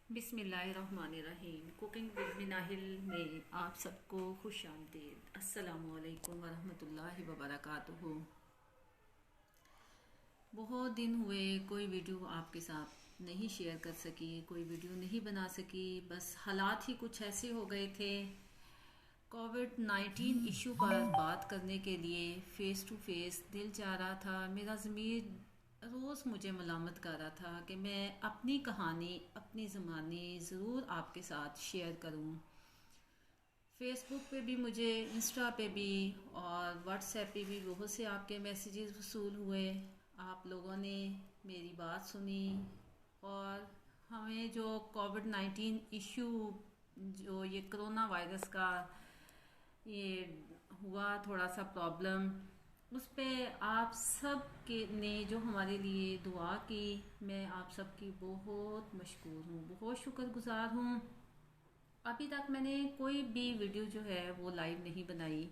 बिस्मिल्लाहिर्रहमानिर्रहीम। Cooking with Minahil में आप सबको खुश आमदीद। अस्सलामुअलैकुम वरहमतुल्लाहि वबरकातुहू। बहुत दिन हुए कोई वीडियो आपके साथ नहीं शेयर कर सकी, कोई वीडियो नहीं बना सकी। बस हालात ही कुछ ऐसे हो गए थे। कोविड-19 इशू पर बात करने के लिए फ़ेस टू फेस दिल चाह रहा था। मेरा ज़मीर रोज़ मुझे मलामत कर रहा था कि मैं अपनी कहानी, अपनी ज़बानी ज़रूर आपके साथ शेयर करूं। फेसबुक पे भी मुझे, इंस्टा पे भी और व्हाट्सएप पे भी बहुत से आपके मैसेजेस वसूल हुए। आप लोगों ने मेरी बात सुनी और हमें जो कोविड-19 इशू, जो ये कोरोना वायरस का ये हुआ थोड़ा सा प्रॉब्लम, उस पे आप सब के ने जो हमारे लिए दुआ की, मैं आप सब की बहुत मशकूर हूँ, बहुत शुक्रगुजार हूँ। अभी तक मैंने कोई भी वीडियो जो है वो लाइव नहीं बनाई,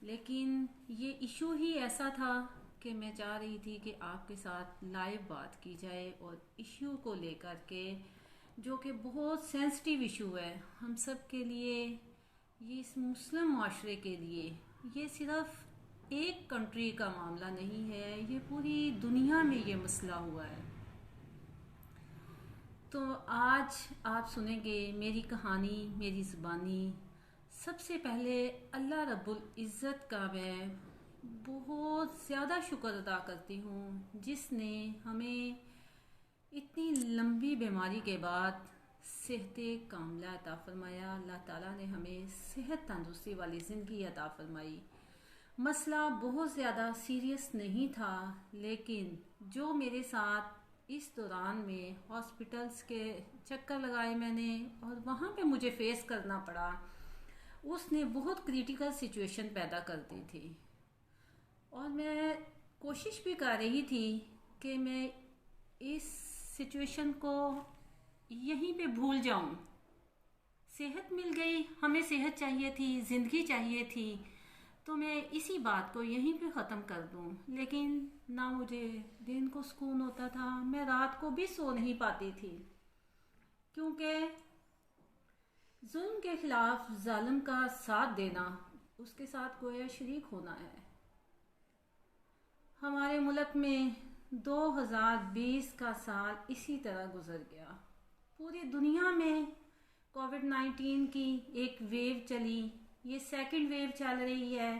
लेकिन ये इशू ही ऐसा था कि मैं चाह रही थी कि आपके साथ लाइव बात की जाए और इशू को लेकर के, जो कि बहुत सेंसिटिव इशू है हम सब के लिए, ये इस मुस्लिम माशरे के लिए, ये सिर्फ एक कंट्री का मामला नहीं है, ये पूरी दुनिया में ये मसला हुआ है। तो आज आप सुनेंगे मेरी कहानी, मेरी ज़ुबानी। सबसे पहले अल्लाह रब्बुल इज़्ज़त का मैं बहुत ज़्यादा शुक्र अदा करती हूँ, जिसने हमें इतनी लंबी बीमारी के बाद सेहत कामिला अता फरमाया। अल्लाह ताला ने हमें सेहत तंदुरुस्ती वाली ज़िंदगी अता फरमाई। मसला बहुत ज़्यादा सीरियस नहीं था, लेकिन जो मेरे साथ इस दौरान में हॉस्पिटल्स के चक्कर लगाए मैंने और वहाँ पे मुझे फेस करना पड़ा, उसने बहुत क्रिटिकल सिचुएशन पैदा कर दी थी। और मैं कोशिश भी कर रही थी कि मैं इस सिचुएशन को यहीं पे भूल जाऊं। सेहत मिल गई, हमें सेहत चाहिए थी, ज़िंदगी चाहिए थी, तो मैं इसी बात को यहीं पे ख़त्म कर दूं। लेकिन ना मुझे दिन को सुकून होता था, मैं रात को भी सो नहीं पाती थी, क्योंकि जुल्म के खिलाफ जालिम का साथ देना, उसके साथ गोया शरीक होना है। हमारे मुल्क में 2020 का साल इसी तरह गुजर गया। पूरी दुनिया में कोविड-19 की एक वेव चली, ये सेकंड वेव चल रही है।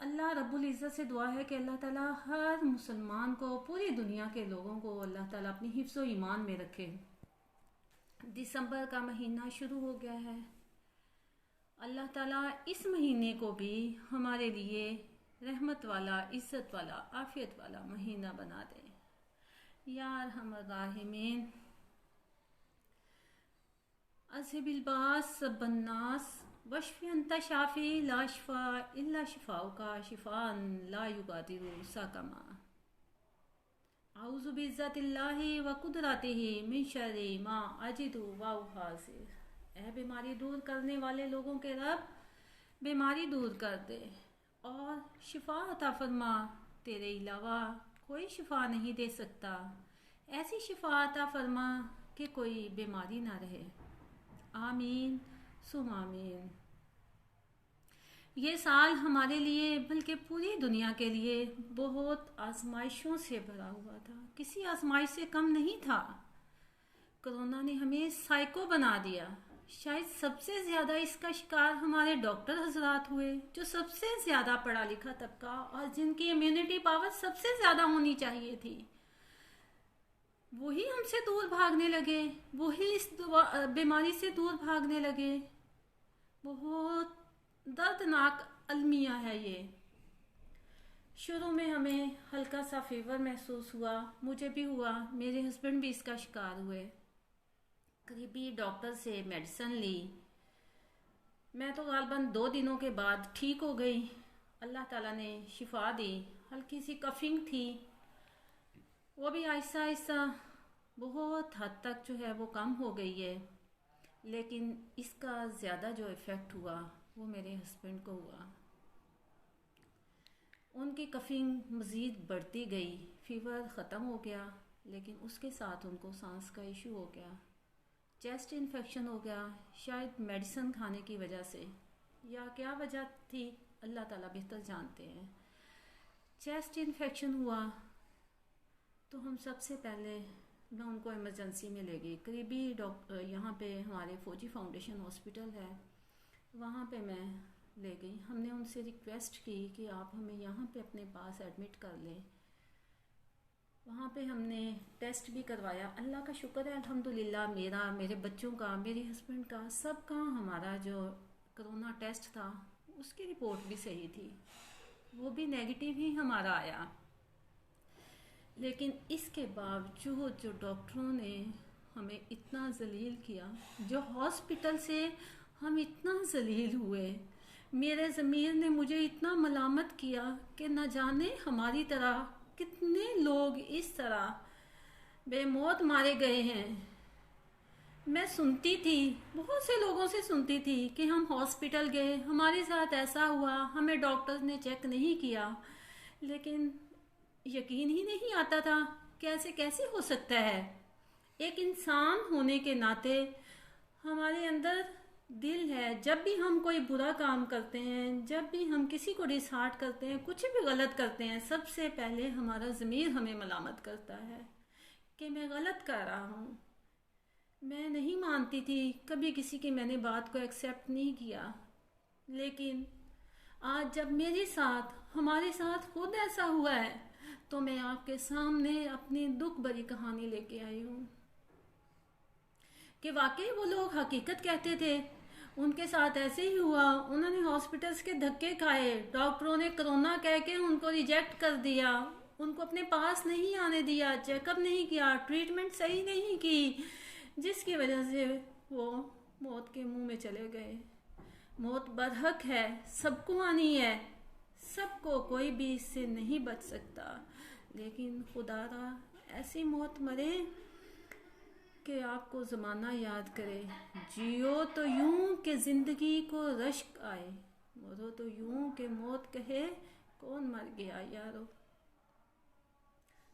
अल्लाह रब्बुल इज़्ज़त से दुआ है कि अल्लाह ताला हर मुसलमान को, पूरी दुनिया के लोगों को अल्लाह ताला अपनी हिफ्ज़ व ईमान में रखे। दिसंबर का महीना शुरू हो गया है। अल्लाह ताला इस महीने को भी हमारे लिए रहमत वाला, इज़्ज़त वाला, आफियत वाला महीना बना दे। यार हम राहिमीन, अज़हिबिल बास बन्नास वशफी अंता शाफी ला शिफा इल्ला शिफाउ का शिफान ला युगादिरु सकमा। आउज़ु बिइज़्ज़तिल्लाहि व कुदरतिही मिन शर्रि मा अजिदु व उहाज़िर। ऐ बीमारी दूर करने वाले लोगों के रब, बीमारी दूर कर दे और शिफा अता फरमा। तेरे अलावा कोई शिफा नहीं दे सकता। ऐसी शिफा अता फरमा कि कोई बीमारी ना रहे। आमीन सुम आमीन। ये साल हमारे लिए, बल्कि पूरी दुनिया के लिए बहुत आजमाइशों से भरा हुआ था। किसी आजमाइश से कम नहीं था। कोरोना ने हमें साइको बना दिया। शायद सबसे ज़्यादा इसका शिकार हमारे डॉक्टर हजरात हुए, जो सबसे ज़्यादा पढ़ा लिखा तबका और जिनकी इम्यूनिटी पावर सबसे ज़्यादा होनी चाहिए थी, वही हमसे दूर भागने लगे, वही इस बीमारी से दूर भागने लगे। बहुत दर्दनाक अलमिया है ये। शुरू में हमें हल्का सा फीवर महसूस हुआ, मुझे भी हुआ, मेरे हस्बैंड भी इसका शिकार हुए। करीबी डॉक्टर से मेडिसिन ली, मैं तो गालबन 2 दिनों के बाद ठीक हो गई। अल्लाह ताला ने शिफा दी। हल्की सी कफिंग थी, वो भी आहिस्ता आहिस्ता बहुत हद तक जो है वो कम हो गई है। लेकिन इसका ज़्यादा जो इफ़ेक्ट हुआ वो मेरे हस्बैंड को हुआ। उनकी कफिंग मज़ीद बढ़ती गई, फीवर ख़त्म हो गया, लेकिन उसके साथ उनको सांस का इशू हो गया, चेस्ट इन्फेक्शन हो गया, शायद मेडिसिन खाने की वजह से, या क्या वजह थी अल्लाह ताला बेहतर जानते हैं। चेस्ट इन्फेक्शन हुआ तो हम सबसे पहले, मैं उनको इमरजेंसी में ले गई। करीबी डॉक्टर यहाँ पे हमारे फौजी फाउंडेशन हॉस्पिटल है, वहाँ पे मैं ले गई। हमने उनसे रिक्वेस्ट की कि आप हमें यहाँ पे अपने पास एडमिट कर लें। वहाँ पे हमने टेस्ट भी करवाया। अल्लाह का शुक्र है अल्हम्दुलिल्लाह, मेरा, मेरे बच्चों का, मेरे हस्बैंड का, सबका हमारा जो कोरोना टेस्ट था उसकी रिपोर्ट भी सही थी, वो भी नेगेटिव ही हमारा आया। लेकिन इसके बावजूद जो डॉक्टरों ने हमें इतना जलील किया, जो हॉस्पिटल से हम इतना जलील हुए, मेरे ज़मीर ने मुझे इतना मलामत किया कि न जाने हमारी तरह कितने लोग इस तरह बेमौत मारे गए हैं। मैं सुनती थी, बहुत से लोगों से सुनती थी कि हम हॉस्पिटल गए, हमारे साथ ऐसा हुआ, हमें डॉक्टर्स ने चेक नहीं किया, लेकिन यकीन ही नहीं आता था कैसे कैसे हो सकता है। एक इंसान होने के नाते हमारे अंदर दिल है, जब भी हम कोई बुरा काम करते हैं, जब भी हम किसी को डिसहार्ट करते हैं, कुछ भी गलत करते हैं, सबसे पहले हमारा ज़मीर हमें मलामत करता है कि मैं गलत कर रहा हूँ। मैं नहीं मानती थी, कभी किसी की मैंने बात को एक्सेप्ट नहीं किया, लेकिन आज जब मेरे साथ, हमारे साथ खुद ऐसा हुआ है, तो मैं आपके सामने अपनी दुख भरी कहानी लेके आई हूँ कि वाकई वो लोग हकीकत कहते थे, उनके साथ ऐसे ही हुआ। उन्होंने हॉस्पिटल्स के धक्के खाए, डॉक्टरों ने कोरोना कह के उनको रिजेक्ट कर दिया, उनको अपने पास नहीं आने दिया, चेकअप नहीं किया, ट्रीटमेंट सही नहीं की, जिसकी वजह से वो मौत के मुंह में चले गए। मौत बरहक है, सबको आनी है, सबको, कोई भी इससे नहीं बच सकता, लेकिन खुदारा ऐसी मौत मरे कि आपको ज़माना याद करे। जियो तो यूं कि ज़िंदगी को रश्क आए, मरो तो यूं कि मौत कहे कौन मर गया यारो।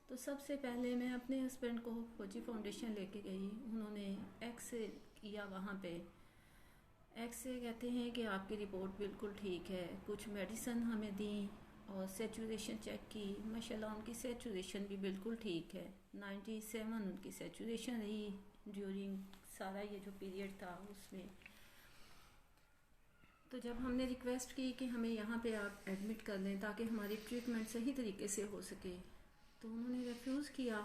तो सबसे पहले मैं अपने हस्बैंड को फौजी फाउंडेशन लेके गई। उन्होंने एक्सरे किया, वहाँ पे एक्सरे कहते हैं कि आपकी रिपोर्ट बिल्कुल ठीक है। कुछ मेडिसिन हमें दी और सेचुरेशन चेक की, माशाल्लाह उनकी सेचुरेशन भी बिल्कुल ठीक है। 97 उनकी सेचुरेशन रही ड्यूरिंग सारा ये जो पीरियड था उसमें। तो जब हमने रिक्वेस्ट की कि हमें यहाँ पे आप एडमिट कर लें ताकि हमारी ट्रीटमेंट सही तरीके से हो सके, तो उन्होंने रिफ्यूज़ किया।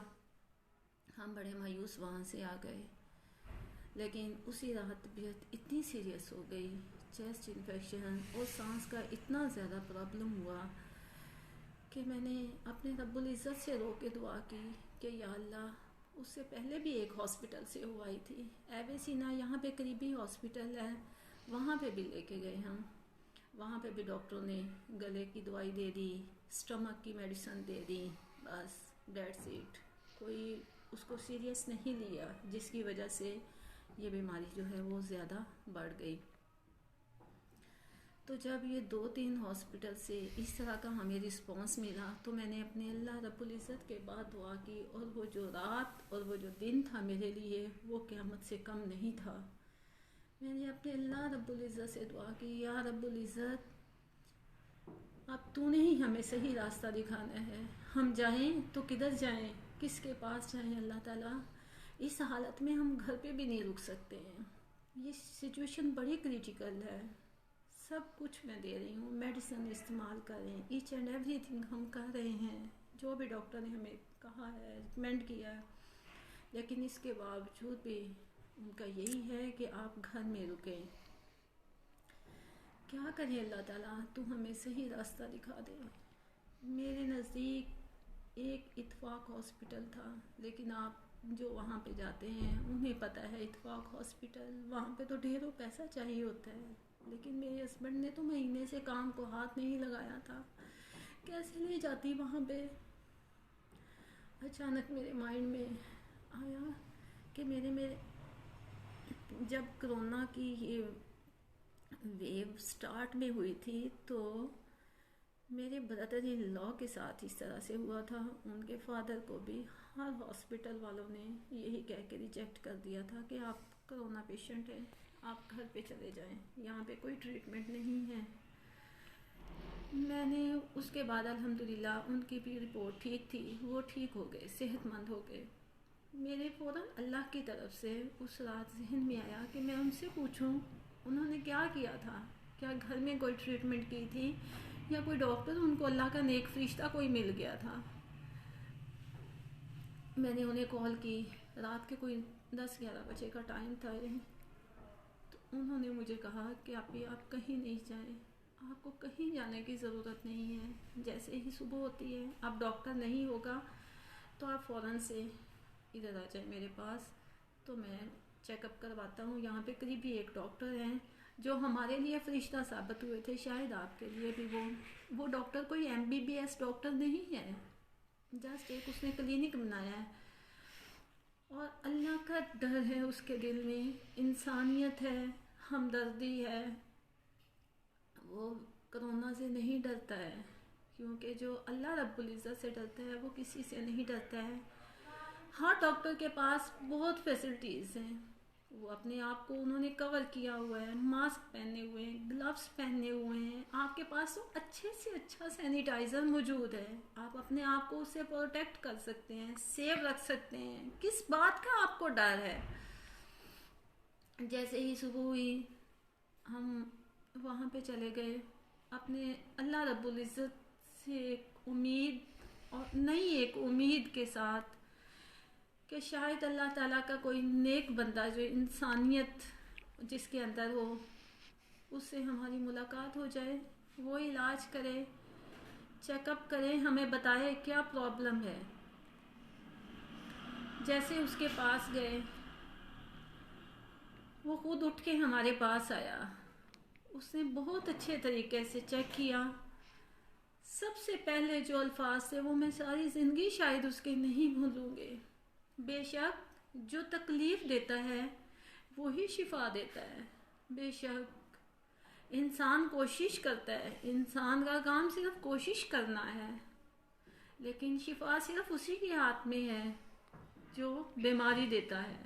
हम बड़े मायूस वहाँ से आ गए, लेकिन उसी रात तबीयत इतनी सीरियस हो गई, चेस्ट इन्फेक्शन और सांस का इतना ज़्यादा प्रॉब्लम हुआ कि मैंने अपने रब्बुल इज़्ज़त से रो के दुआ की कि या अल्लाह, उससे पहले भी एक हॉस्पिटल से हुआ ही थी, एवेसीना यहाँ पे करीबी हॉस्पिटल है, वहाँ पे भी लेके गए हम। वहाँ पे भी डॉक्टरों ने गले की दवाई दे दी, स्टमक की मेडिसिन दे दी, बस डेट्स इट। कोई उसको सीरियस नहीं लिया, जिसकी वजह से ये बीमारी जो है वो ज़्यादा बढ़ गई। तो जब ये 2-3 हॉस्पिटल से इस तरह का हमें रिस्पांस मिला, तो मैंने अपने अल्लाह रब्बुल इज़्ज़त के बाद दुआ की, और वो जो रात और वो जो दिन था मेरे लिए, वो क़यामत से कम नहीं था। मैंने अपने अल्लाह रब्बुल इज़्ज़त से दुआ की, या रब्बुल इज़्ज़त, अब तूने ही हमें सही रास्ता दिखाना है, हम जाएं तो किधर जाएं, किसके पास जाएं। अल्लाह ताला, इस हालत में हम घर पे भी नहीं रुक सकते हैं, ये सिचुएशन बड़ी क्रिटिकल है। सब कुछ मैं दे रही हूँ, मेडिसिन इस्तेमाल करें, ईच एंड एवरीथिंग हम कर रहे हैं, जो भी डॉक्टर ने हमें कहा है, रिकमेंड किया है, लेकिन इसके बावजूद भी उनका यही है कि आप घर में रुकें। क्या करें अल्लाह ताला, तू हमें सही रास्ता दिखा दे। मेरे नज़दीक एक इत्फाक हॉस्पिटल था, लेकिन आप जो वहाँ पे जाते हैं उन्हें पता है, इत्फाक हॉस्पिटल, वहाँ पे तो ढेरों पैसा चाहिए होता है, लेकिन मेरे हस्बैंड ने तो महीने से काम को हाथ नहीं लगाया था, कैसे ले जाती वहाँ पे। अचानक मेरे माइंड में आया कि मेरे जब कोरोना की ये वेव स्टार्ट में हुई थी, तो मेरे ब्रदर इन लॉ के साथ इस तरह से हुआ था, उनके फादर को भी हर हॉस्पिटल वालों ने यही कह के रिजेक्ट कर दिया था कि आप कोरोना पेशेंट हैं, आप घर पे चले जाएं, यहाँ पे कोई ट्रीटमेंट नहीं है। मैंने उसके बाद अल्हम्दुलिल्लाह उनकी भी रिपोर्ट ठीक थी, वो ठीक हो गए, सेहतमंद हो गए। मेरे फ़ौरन अल्लाह की तरफ से उस रात जहन में आया कि मैं उनसे पूछूं उन्होंने क्या किया था, क्या घर में कोई ट्रीटमेंट की थी या कोई डॉक्टर उनको अल्लाह का नेक फरिश्ता कोई मिल गया था। मैंने उन्हें कॉल की, रात के कोई 10-11 बजे का टाइम था। तो उन्होंने मुझे कहा कि आप कहीं नहीं जाएं, आपको कहीं जाने की ज़रूरत नहीं है। जैसे ही सुबह होती है, अब डॉक्टर नहीं होगा तो आप फ़ौरन से इधर आ जाए मेरे पास, तो मैं चेकअप करवाता हूँ। यहाँ पे करीब भी एक डॉक्टर हैं जो हमारे लिए फरिश्ता साबित हुए थे, शायद आपके लिए भी। वो डॉक्टर कोई MBBS डॉक्टर नहीं है, जस्ट एक उसने क्लिनिक बनाया है और अल्लाह का डर है उसके दिल में, इंसानियत है, हमदर्दी है। वो कोरोना से नहीं डरता है, क्योंकि जो अल्लाह रब्बुल इज़्ज़त से डरता है वो किसी से नहीं डरता है। हर डॉक्टर के पास बहुत फैसिलिटीज़ हैं, वो अपने आप को उन्होंने कवर किया हुआ है, मास्क पहने हुए हैं, ग्लव्स पहने हुए हैं। आपके पास तो अच्छे से अच्छा सैनिटाइज़र मौजूद है, आप अपने आप को उससे प्रोटेक्ट कर सकते हैं, सेव रख सकते हैं। किस बात का आपको डर है? जैसे ही सुबह हुई हम वहाँ पे चले गए, अपने अल्लाह रब्बुल इज़्ज़त से एक उम्मीद और नई एक उम्मीद के साथ कि शायद अल्लाह ताला का कोई नेक बंदा जो इंसानियत जिसके अंदर हो, उससे हमारी मुलाकात हो जाए, वो इलाज करे, चेकअप करे, हमें बताए क्या प्रॉब्लम है। जैसे उसके पास गए, वो खुद उठ के हमारे पास आया, उसने बहुत अच्छे तरीके से चेक किया। सबसे पहले जो अल्फाज थे वो मैं सारी ज़िंदगी शायद उसके नहीं भूलूंगी। बेशक जो तकलीफ़ देता है वो ही शिफा देता है। बेशक इंसान कोशिश करता है, इंसान का काम सिर्फ कोशिश करना है, लेकिन शिफा सिर्फ उसी के हाथ में है जो बीमारी देता है।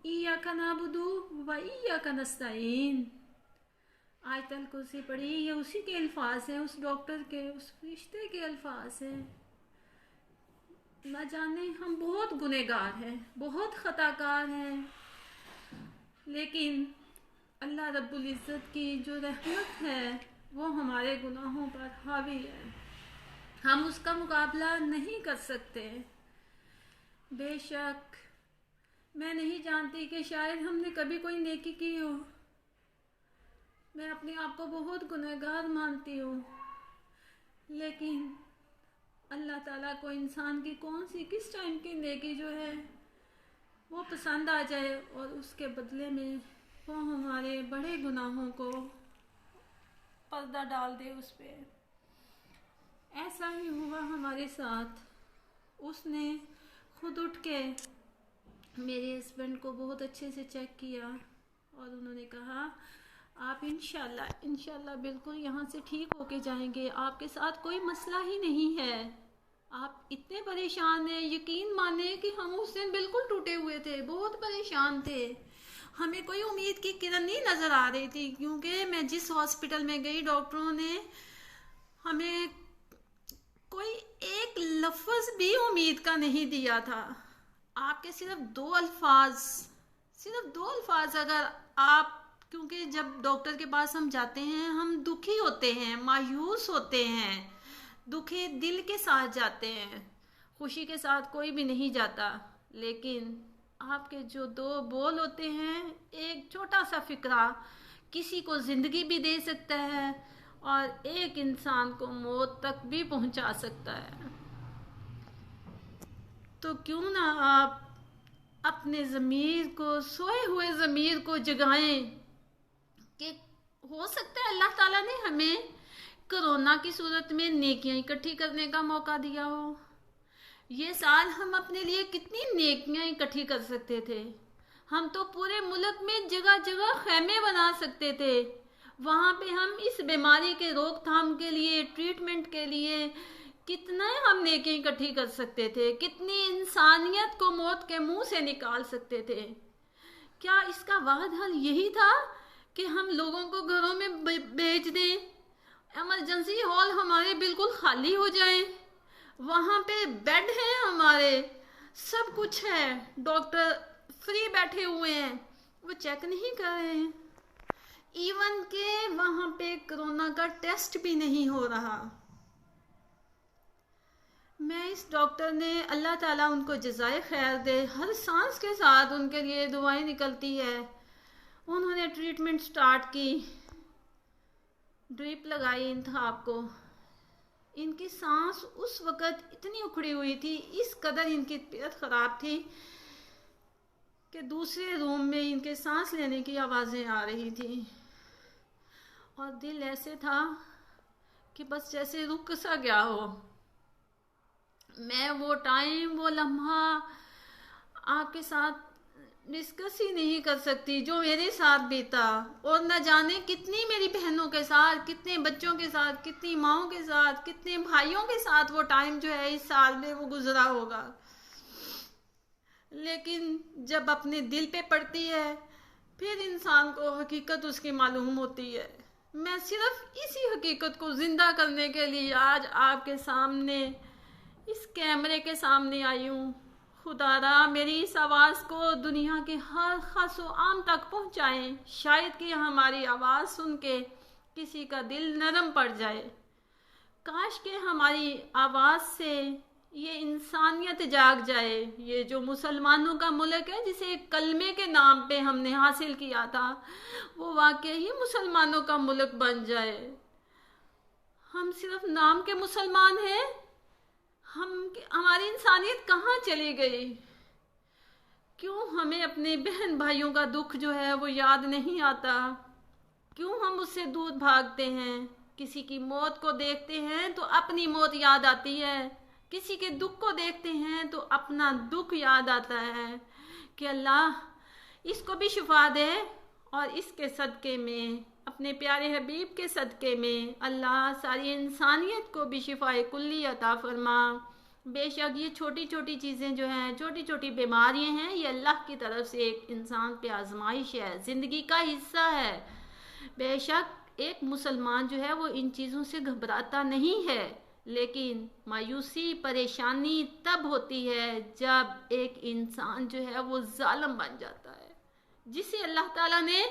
इय्याका नअबुदु व इय्याका नस्तईन, आयतल कुर्सी पढ़ी, ये उसी के अल्फाज हैं, उस डॉक्टर के, उस फरिश्ते के अल्फाज हैं। न जाने हम बहुत गुनहगार हैं, बहुत ख़ताकार हैं, लेकिन अल्लाह रब्बुल इज़्ज़त की जो रहमत है वो हमारे गुनाहों पर हावी है, हम उसका मुकाबला नहीं कर सकते। बेशक मैं नहीं जानती कि शायद हमने कभी कोई नेकी की हो, मैं अपने आप को बहुत गुनहगार मानती हूँ, लेकिन अल्लाह ताला को इंसान की कौन सी किस टाइम की नेकी जो है वो पसंद आ जाए और उसके बदले में वो हमारे बड़े गुनाहों को पर्दा डाल दे उस पर। ऐसा ही हुआ हमारे साथ। उसने खुद उठ के मेरे हस्बैंड को बहुत अच्छे से चेक किया और उन्होंने कहा आप इंशाल्लाह बिल्कुल यहाँ से ठीक होके जाएंगे, आपके साथ कोई मसला ही नहीं है। आप इतने परेशान हैं, यकीन माने कि हम उस दिन बिल्कुल टूटे हुए थे, बहुत परेशान थे, हमें कोई उम्मीद की किरण नहीं नज़र आ रही थी, क्योंकि मैं जिस हॉस्पिटल में गई डॉक्टरों ने हमें कोई एक लफ्ज़ भी उम्मीद का नहीं दिया था। आपके सिर्फ दो अल्फाज अगर आप, क्योंकि जब डॉक्टर के पास हम जाते हैं हम दुखी होते हैं, मायूस होते हैं, दुखी दिल के साथ जाते हैं, खुशी के साथ कोई भी नहीं जाता, लेकिन आपके जो दो बोल होते हैं, एक छोटा सा फिक्रा किसी को ज़िंदगी भी दे सकता है और एक इंसान को मौत तक भी पहुंचा सकता है। तो क्यों ना आप अपने ज़मीर को, सोए हुए ज़मीर को जगाएं कि हो सकता है अल्लाह ताला ने हमें कोरोना की सूरत में नेकियां इकट्ठी करने का मौका दिया हो। ये साल हम अपने लिए कितनी नेकियां इकट्ठी कर सकते थे। हम तो पूरे मुल्क में जगह जगह खैमे बना सकते थे, वहाँ पे हम इस बीमारी के रोकथाम के लिए, ट्रीटमेंट के लिए कितना हम नेकी इकट्ठी कर सकते थे, कितनी इंसानियत को मौत के मुंह से निकाल सकते थे। क्या इसका वाद हल यही था कि हम लोगों को घरों में भेज दें, इमरजेंसी हॉल हमारे बिल्कुल खाली हो जाएं, वहाँ पे बेड हैं हमारे, सब कुछ है, डॉक्टर फ्री बैठे हुए हैं, वो चेक नहीं कर रहे हैं, इवन के वहाँ पे कोरोना का टेस्ट भी नहीं हो रहा। मैं इस डॉक्टर ने, अल्लाह ताला उनको जज़ाए खैर दे, हर सांस के साथ उनके लिए दुआएं निकलती है। उन्होंने ट्रीटमेंट स्टार्ट की, ड्रिप लगाई इंतखाब को। इनकी सांस उस वक़्त इतनी उखड़ी हुई थी, इस कदर इनकी तबीयत ख़राब थी कि दूसरे रूम में इनके सांस लेने की आवाज़ें आ रही थी और दिल ऐसे था कि बस जैसे रुक सा गया हो। मैं वो टाइम, वो लम्हा आपके साथ डिस्कस ही नहीं कर सकती जो मेरे साथ बीता, और न जाने कितनी मेरी बहनों के साथ, कितने बच्चों के साथ, कितनी माओं के साथ, कितने भाइयों के साथ वो टाइम जो है इस साल में वो गुजरा होगा। लेकिन जब अपने दिल पे पड़ती है फिर इंसान को हकीकत उसकी मालूम होती है। मैं सिर्फ इसी हकीकत को जिंदा करने के लिए आज आपके सामने, इस कैमरे के सामने आई हूँ। खुदारा मेरी इस आवाज़ को दुनिया के हर खासो आम तक पहुँचाएं, शायद कि हमारी आवाज़ सुन के किसी का दिल नरम पड़ जाए। काश के हमारी आवाज़ से ये इंसानियत जाग जाए। ये जो मुसलमानों का मुल्क है, जिसे कलमे के नाम पे हमने हासिल किया था, वो वाकई ही मुसलमानों का मुल्क बन जाए। हम सिर्फ नाम के मुसलमान हैं, हमारी इंसानियत कहाँ चली गई? क्यों हमें अपने बहन भाइयों का दुख जो है वो याद नहीं आता? क्यों हम उससे दूर भागते हैं? किसी की मौत को देखते हैं तो अपनी मौत याद आती है, किसी के दुख को देखते हैं तो अपना दुख याद आता है। कि अल्लाह इसको भी शिफा दे, और इसके सदक़े में, अपने प्यारे हबीब के सदक़े में अल्लाह सारी इंसानियत को भी शिफाए कुल्ली अता फरमा। बेशक ये छोटी छोटी चीज़ें जो हैं, छोटी छोटी बीमारियां हैं, ये अल्लाह की तरफ से एक इंसान पे आजमाइश है, ज़िंदगी का हिस्सा है। बेशक एक मुसलमान जो है वो इन चीज़ों से घबराता नहीं है, लेकिन मायूसी, परेशानी तब होती है जब एक इंसान जो है वो जालिम बन जाता है, जिसे अल्लाह ताला ने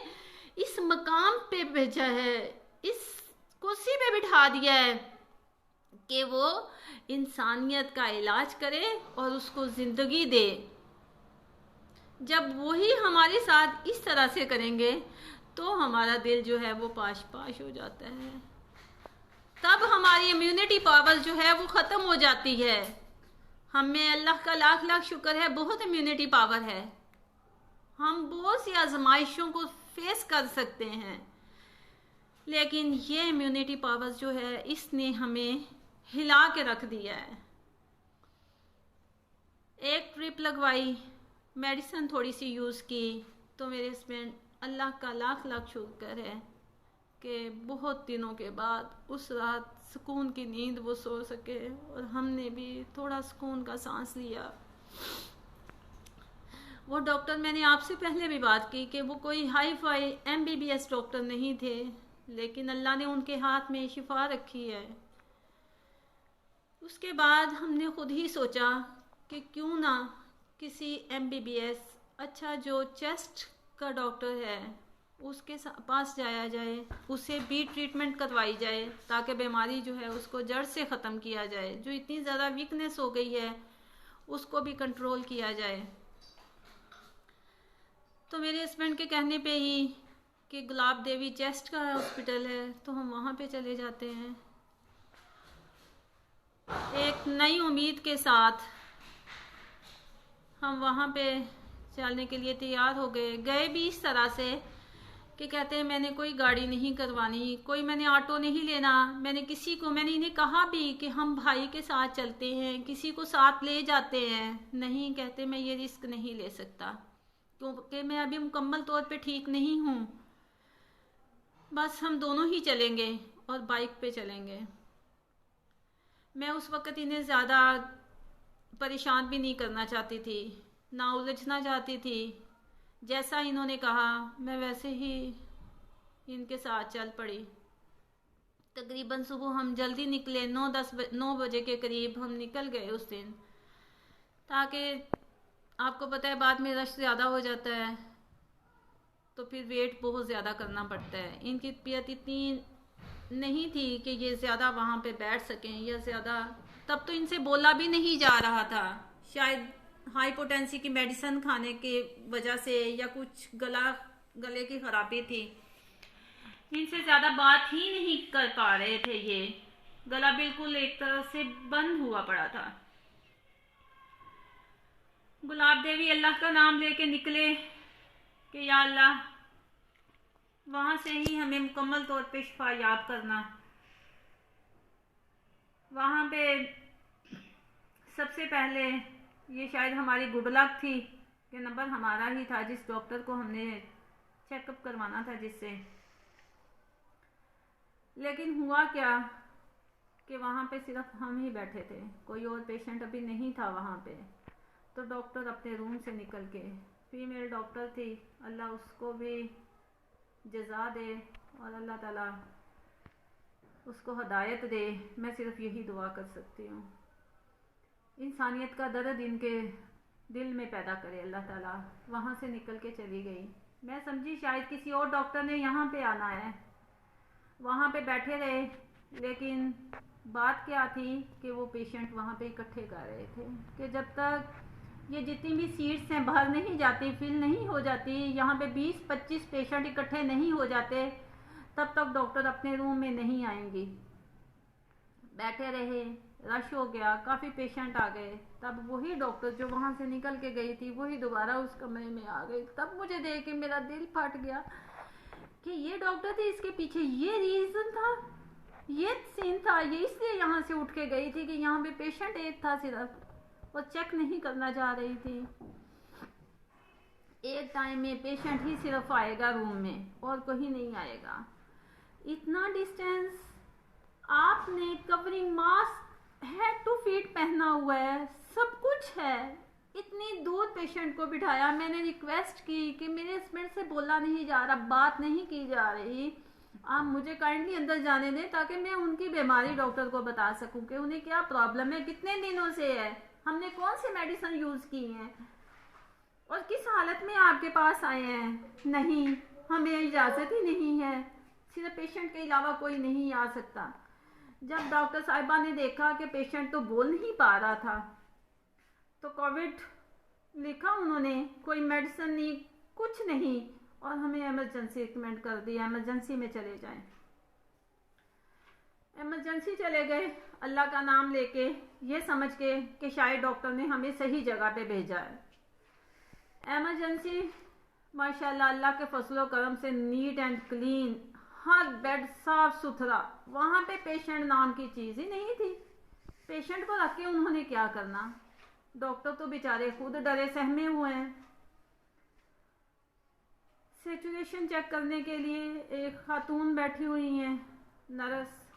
इस मकाम पे भेजा है, इस कुर्सी पे बिठा दिया है कि वो इंसानियत का इलाज करे और उसको ज़िंदगी दे। जब वही हमारे साथ इस तरह से करेंगे तो हमारा दिल जो है वो पाश पाश हो जाता है। तब हमारी इम्यूनिटी पावर जो है वो ख़त्म हो जाती है। हमें अल्लाह का लाख लाख शुक्र है, बहुत इम्यूनिटी पावर है, हम बहुत सी आजमाइशों को फेस कर सकते हैं। लेकिन ये इम्यूनिटी पावर जो है इसने हमें हिला के रख दिया है। एक ट्रिप लगवाई, मेडिसिन थोड़ी सी यूज़ की, तो मेरे हस्बैंड, अल्लाह का लाख लाख शुक्र है कि बहुत दिनों के बाद उस रात सुकून की नींद वो सो सके, और हमने भी थोड़ा सुकून का सांस लिया। वो डॉक्टर, मैंने आपसे पहले भी बात की कि वो कोई हाई फाई MBBS डॉक्टर नहीं थे, लेकिन अल्लाह ने उनके हाथ में शिफा रखी है। उसके बाद हमने खुद ही सोचा कि क्यों ना किसी MBBS, अच्छा जो चेस्ट का डॉक्टर है, उसके पास जाया जाए, उसे भी ट्रीटमेंट करवाई जाए, ताकि बीमारी जो है उसको जड़ से ख़त्म किया जाए, जो इतनी ज़्यादा वीकनेस हो गई है उसको भी कंट्रोल किया जाए। तो मेरे हस्बैंड के कहने पे ही कि गुलाब देवी चेस्ट का हॉस्पिटल है, तो हम वहाँ पे चले जाते हैं। एक नई उम्मीद के साथ हम वहाँ पे चलने के लिए तैयार हो गए भी इस तरह से कि कहते हैं मैंने कोई गाड़ी नहीं करवानी, कोई मैंने ऑटो नहीं लेना, मैंने इन्हें कहा भी कि हम भाई के साथ चलते हैं, किसी को साथ ले जाते हैं। नहीं, कहते मैं ये रिस्क नहीं ले सकता, क्योंकि मैं अभी मुकम्मल तौर पे ठीक नहीं हूँ, बस हम दोनों ही चलेंगे और बाइक पे चलेंगे। मैं उस वक़्त इन्हें ज़्यादा परेशान भी नहीं करना चाहती थी, ना उलझना चाहती थी। जैसा इन्होंने कहा मैं वैसे ही इनके साथ चल पड़ी। तकरीबन सुबह हम जल्दी निकले, 9 बजे के करीब हम निकल गए उस दिन, ताकि आपको पता है बाद में रश ज़्यादा हो जाता है तो फिर वेट बहुत ज़्यादा करना पड़ता है। इनकी तबीयत इतनी नहीं थी कि ये ज़्यादा वहाँ पे बैठ सकें या ज़्यादा, तब तो इनसे बोला भी नहीं जा रहा था। शायद हाइपोटेंसी की मेडिसिन खाने के वजह से या कुछ गले की खराबी थी, इनसे ज़्यादा बात ही नहीं कर पा रहे थे। ये गला बिल्कुल एक तरह से बंद हुआ पड़ा था। गुलाब देवी अल्लाह का नाम लेके निकले कि या अल्लाह वहाँ से ही हमें मुकम्मल तौर पे शिफा याब करना। वहाँ पे सबसे पहले ये शायद हमारी गुड लक थी कि नंबर हमारा ही था, जिस डॉक्टर को हमने चेकअप करवाना था जिससे। लेकिन हुआ क्या कि वहाँ पे सिर्फ हम ही बैठे थे, कोई और पेशेंट अभी नहीं था वहाँ पे। तो डॉक्टर अपने रूम से निकल के, फीमेल डॉक्टर थी, अल्लाह उसको भी जज़ा दे और अल्लाह ताला उसको हदायत दे। मैं सिर्फ यही दुआ कर सकती हूँ, इंसानियत का दर्द इनके दिल में पैदा करे अल्लाह ताला। वहाँ से निकल के चली गई। मैं समझी शायद किसी और डॉक्टर ने यहाँ पे आना है, वहाँ पे बैठे रहे। लेकिन बात क्या थी कि वो पेशेंट वहाँ पे इकट्ठे कर रहे थे कि जब तक ये जितनी भी सीट्स हैं बाहर नहीं जाती, फिल नहीं हो जाती, यहाँ पे 20-25 पेशेंट इकट्ठे नहीं हो जाते, तब तक डॉक्टर अपने रूम में नहीं आएंगी। बैठे रहे, रश हो गया, काफ़ी पेशेंट आ गए। तब वही डॉक्टर जो वहाँ से निकल के गई थी वही दोबारा उस कमरे में आ गई। तब मुझे देख के मेरा दिल फट गया कि ये डॉक्टर थी, इसके पीछे ये रीज़न था, ये सीन था, ये इसलिए यहाँ से उठ के गई थी कि यहाँ पे पेशेंट एक था सिर्फ और चेक नहीं करना चाह रही थी। एक टाइम में पेशेंट ही सिर्फ आएगा रूम में और कोई नहीं आएगा। इतना डिस्टेंस, आपने covering mask, head to feet पहना हुआ है, सब कुछ है, इतनी दूर पेशेंट को बिठाया। मैंने रिक्वेस्ट की कि मेरे से बोला नहीं जा रहा, बात नहीं की जा रही, आप मुझे काइंडली अंदर जाने दें ताकि मैं उनकी बीमारी डॉक्टर को बता सकूं कि उन्हें क्या प्रॉब्लम है, कितने दिनों से है, हमने कौन सी मेडिसिन यूज़ की हैं और किस हालत में आपके पास आए हैं। नहीं, हमें इजाज़त ही नहीं है, सिर्फ पेशेंट के अलावा कोई नहीं आ सकता। जब डॉक्टर साहिबा ने देखा कि पेशेंट तो बोल नहीं पा रहा था तो कोविड लिखा उन्होंने, कोई मेडिसिन नहीं, कुछ नहीं, और हमें इमरजेंसी रिकमेंड कर दिया, इमरजेंसी में चले जाएं। इमरजेंसी चले गए अल्लाह का नाम लेके, ये समझ के कि शायद डॉक्टर ने हमें सही जगह पे भेजा है। इमरजेंसी माशाल्लाह अल्लाह के फजलो करम से neat and clean, her bed साफ सुथरा। वहाँ पे पेशेंट नाम की चीज़ ही नहीं थी। पेशेंट को रख के उन्होंने क्या करना, डॉक्टर तो बेचारे खुद डरे सहमे हुए हैं। सिचुएशन चेक करने के लिए एक खातून बैठी हुई हैं नर्स,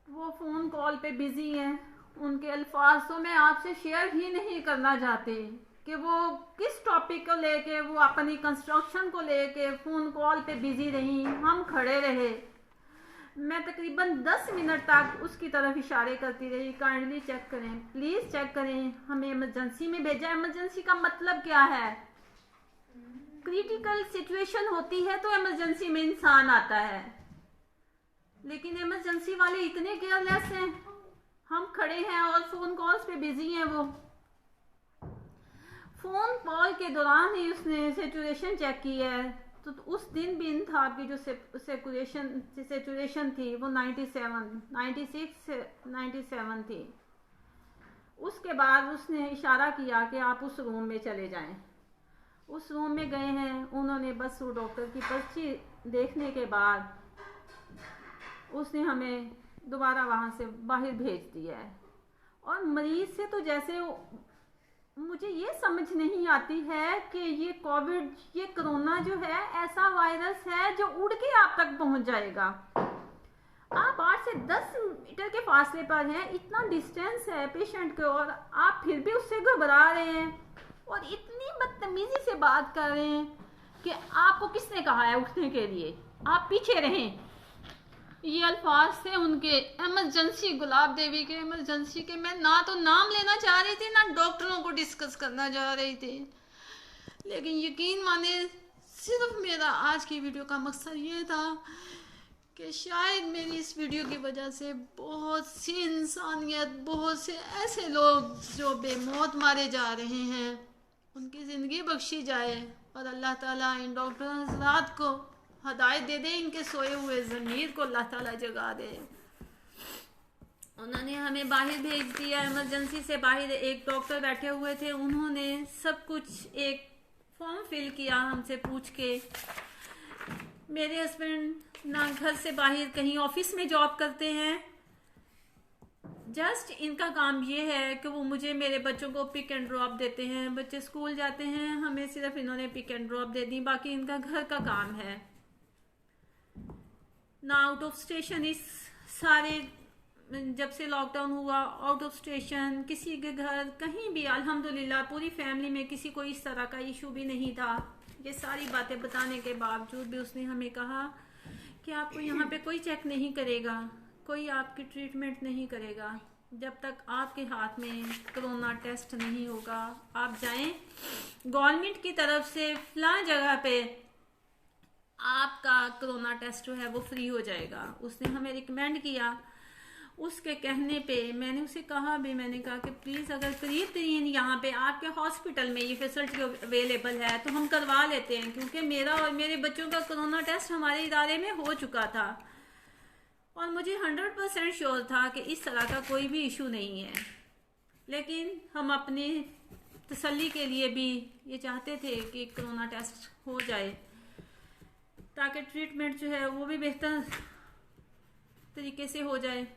वो फ़ोन कॉल पे बिज़ी हैं। उनके अल्फाज तो मैं आपसे शेयर ही नहीं करना चाहती कि वो किस टॉपिक को लेके, वो अपनी कंस्ट्रक्शन को लेके फ़ोन कॉल पे बिज़ी रही। हम खड़े रहे, मैं तकरीबन 10 मिनट तक उसकी तरफ इशारे करती रही, काइंडली चेक करें, प्लीज़ चेक करें, हमें इमरजेंसी में भेजा। इमरजेंसी का मतलब क्या है, क्रिटिकल सिचुएशन होती है तो इमरजेंसी में इंसान आता है, लेकिन इमरजेंसी वाले इतने केयरलेस हैं। हम खड़े हैं और फ़ोन कॉल्स पे बिजी हैं। वो फ़ोन कॉल के दौरान ही उसने सिचुएशन चेक की है। तो उस दिन भी इन था आपकी जो सिचुएशन थी वो 96 थी। उसके बाद उसने इशारा किया कि आप उस रूम में चले जाएं। उस रूम में गए हैं, उन्होंने बस वो डॉक्टर की पर्ची देखने के बाद उसने हमें दोबारा वहाँ से बाहर भेज दिया है। और मरीज़ से तो जैसे मुझे ये समझ नहीं आती है कि ये कोविड, ये कोरोना जो है ऐसा वायरस है जो उड़ के आप तक पहुँच जाएगा। आप 8 से 10 मीटर के फासले पर हैं, इतना डिस्टेंस है पेशेंट के, और आप फिर भी उससे घबरा रहे हैं और इतनी बदतमीजी से बात कर रहे हैं कि आपको किसने कहा है उठने के लिए, आप पीछे रहें। ये अल्फाज थे उनके, इमरजेंसी, गुलाब देवी के इमरजेंसी के। मैं ना तो नाम लेना चाह रही थी ना डॉक्टरों को डिस्कस करना चाह रही थी, लेकिन यकीन माने सिर्फ मेरा आज की वीडियो का मकसद ये था कि शायद मेरी इस वीडियो की वजह से बहुत सी इंसानियत, बहुत से ऐसे लोग जो बेमौत मारे जा रहे हैं, उनकी ज़िंदगी बख्शी जाए और अल्लाह ताला इन डॉक्टर हज़रात को हदायत दे दे, इनके सोए हुए ज़मीर को अल्लाह ताला जगा दे। उन्होंने हमें बाहर भेज दिया, इमरजेंसी से बाहर एक डॉक्टर बैठे हुए थे, उन्होंने सब कुछ एक फॉर्म फिल किया हमसे पूछ के। मेरे हस्बैंड ना घर से बाहर कहीं ऑफिस में जॉब करते हैं, जस्ट इनका काम ये है कि वो मुझे मेरे बच्चों को पिक एंड ड्रॉप देते हैं। बच्चे स्कूल जाते हैं, हमें सिर्फ इन्होंने पिक एंड ड्रॉप दे दी, बाकी इनका घर का काम है ना। आउट ऑफ स्टेशन इस सारे, जब से लॉकडाउन हुआ, आउट ऑफ स्टेशन किसी के घर कहीं भी अल्हम्दुलिल्लाह पूरी फैमिली में किसी को इस तरह का इशू भी नहीं था। ये सारी बातें बताने के बावजूद भी उसने हमें कहा कि आपको यहाँ पे कोई चेक नहीं करेगा, कोई आपकी ट्रीटमेंट नहीं करेगा जब तक आपके हाथ में कोरोना टेस्ट नहीं होगा। आप जाएं, गवर्नमेंट की तरफ से फलां जगह पे आपका कोरोना टेस्ट जो है वो फ्री हो जाएगा। उसने हमें रिकमेंड किया। उसके कहने पे मैंने उसे कहा भी, मैंने कहा कि प्लीज़ अगर करीब तरीन यहाँ पे आपके हॉस्पिटल में ये फैसिलिटी अवेलेबल है तो हम करवा लेते हैं, क्योंकि मेरा और मेरे बच्चों का कोरोना टेस्ट हमारे इदारे में हो चुका था और मुझे 100% श्योर था कि इस तरह का कोई भी इशू नहीं है। लेकिन हम अपनी तसल्ली के लिए भी ये चाहते थे कि कोरोना टेस्ट हो जाए ताकि ट्रीटमेंट जो है वो भी बेहतर तरीके से हो जाए।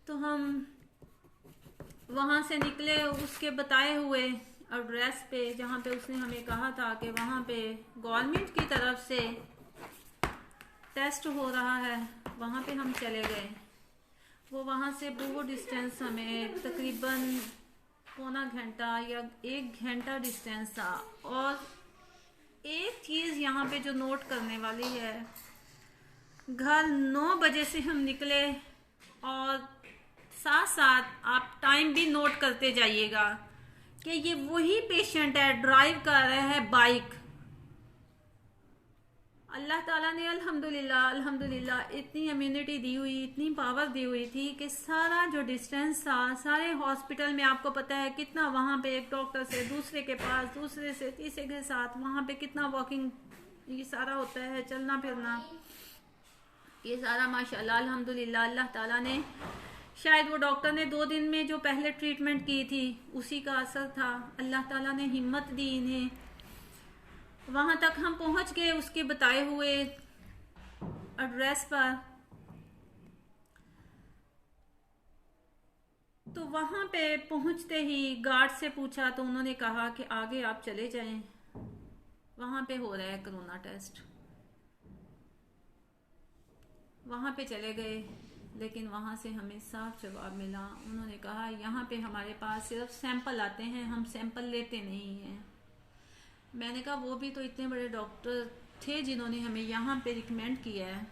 तो हम वहाँ से निकले उसके बताए हुए एड्रेस पे, जहाँ पे उसने हमें कहा था कि वहाँ पे गवर्नमेंट की तरफ से टेस्ट हो रहा है, वहाँ पे हम चले गए। वो वहाँ से बहुत डिस्टेंस, हमें तकरीबन पौना घंटा या 1 घंटा डिस्टेंस था। और एक चीज़ यहाँ पे जो नोट करने वाली है, घर 9 बजे से हम निकले और साथ साथ आप टाइम भी नोट करते जाइएगा कि ये वही पेशेंट है, ड्राइव कर रहा है बाइक। अल्लाह ताला ने अल्हम्दुलिल्लाह अल्हम्दुलिल्लाह इतनी इम्यूनिटी दी हुई, इतनी पावर दी हुई थी कि सारा जो डिस्टेंस था, सारे हॉस्पिटल में आपको पता है कितना, वहाँ पे एक डॉक्टर से दूसरे के पास, दूसरे से तीसरे के साथ, वहाँ पे कितना वॉकिंग ये सारा होता है, चलना फिरना, ये सारा माशाल्लाह अल्हम्दुलिल्लाह अल्लाह ताला ने, शायद वो डॉक्टर ने 2 दिन में जो पहले ट्रीटमेंट की थी उसी का असर था। अल्लाह ताला ने हिम्मत दी इन्हें। वहाँ तक हम पहुँच गए उसके बताए हुए एड्रेस पर। तो वहाँ पे पहुँचते ही गार्ड से पूछा तो उन्होंने कहा कि आगे आप चले जाएं, वहाँ पे हो रहा है कोरोना टेस्ट। वहाँ पे चले गए, लेकिन वहाँ से हमें साफ जवाब मिला। उन्होंने कहा यहाँ पे हमारे पास सिर्फ सैंपल आते हैं, हम सैंपल लेते नहीं हैं। मैंने कहा वो भी तो इतने बड़े डॉक्टर थे जिन्होंने हमें यहाँ पे रिकमेंड किया है,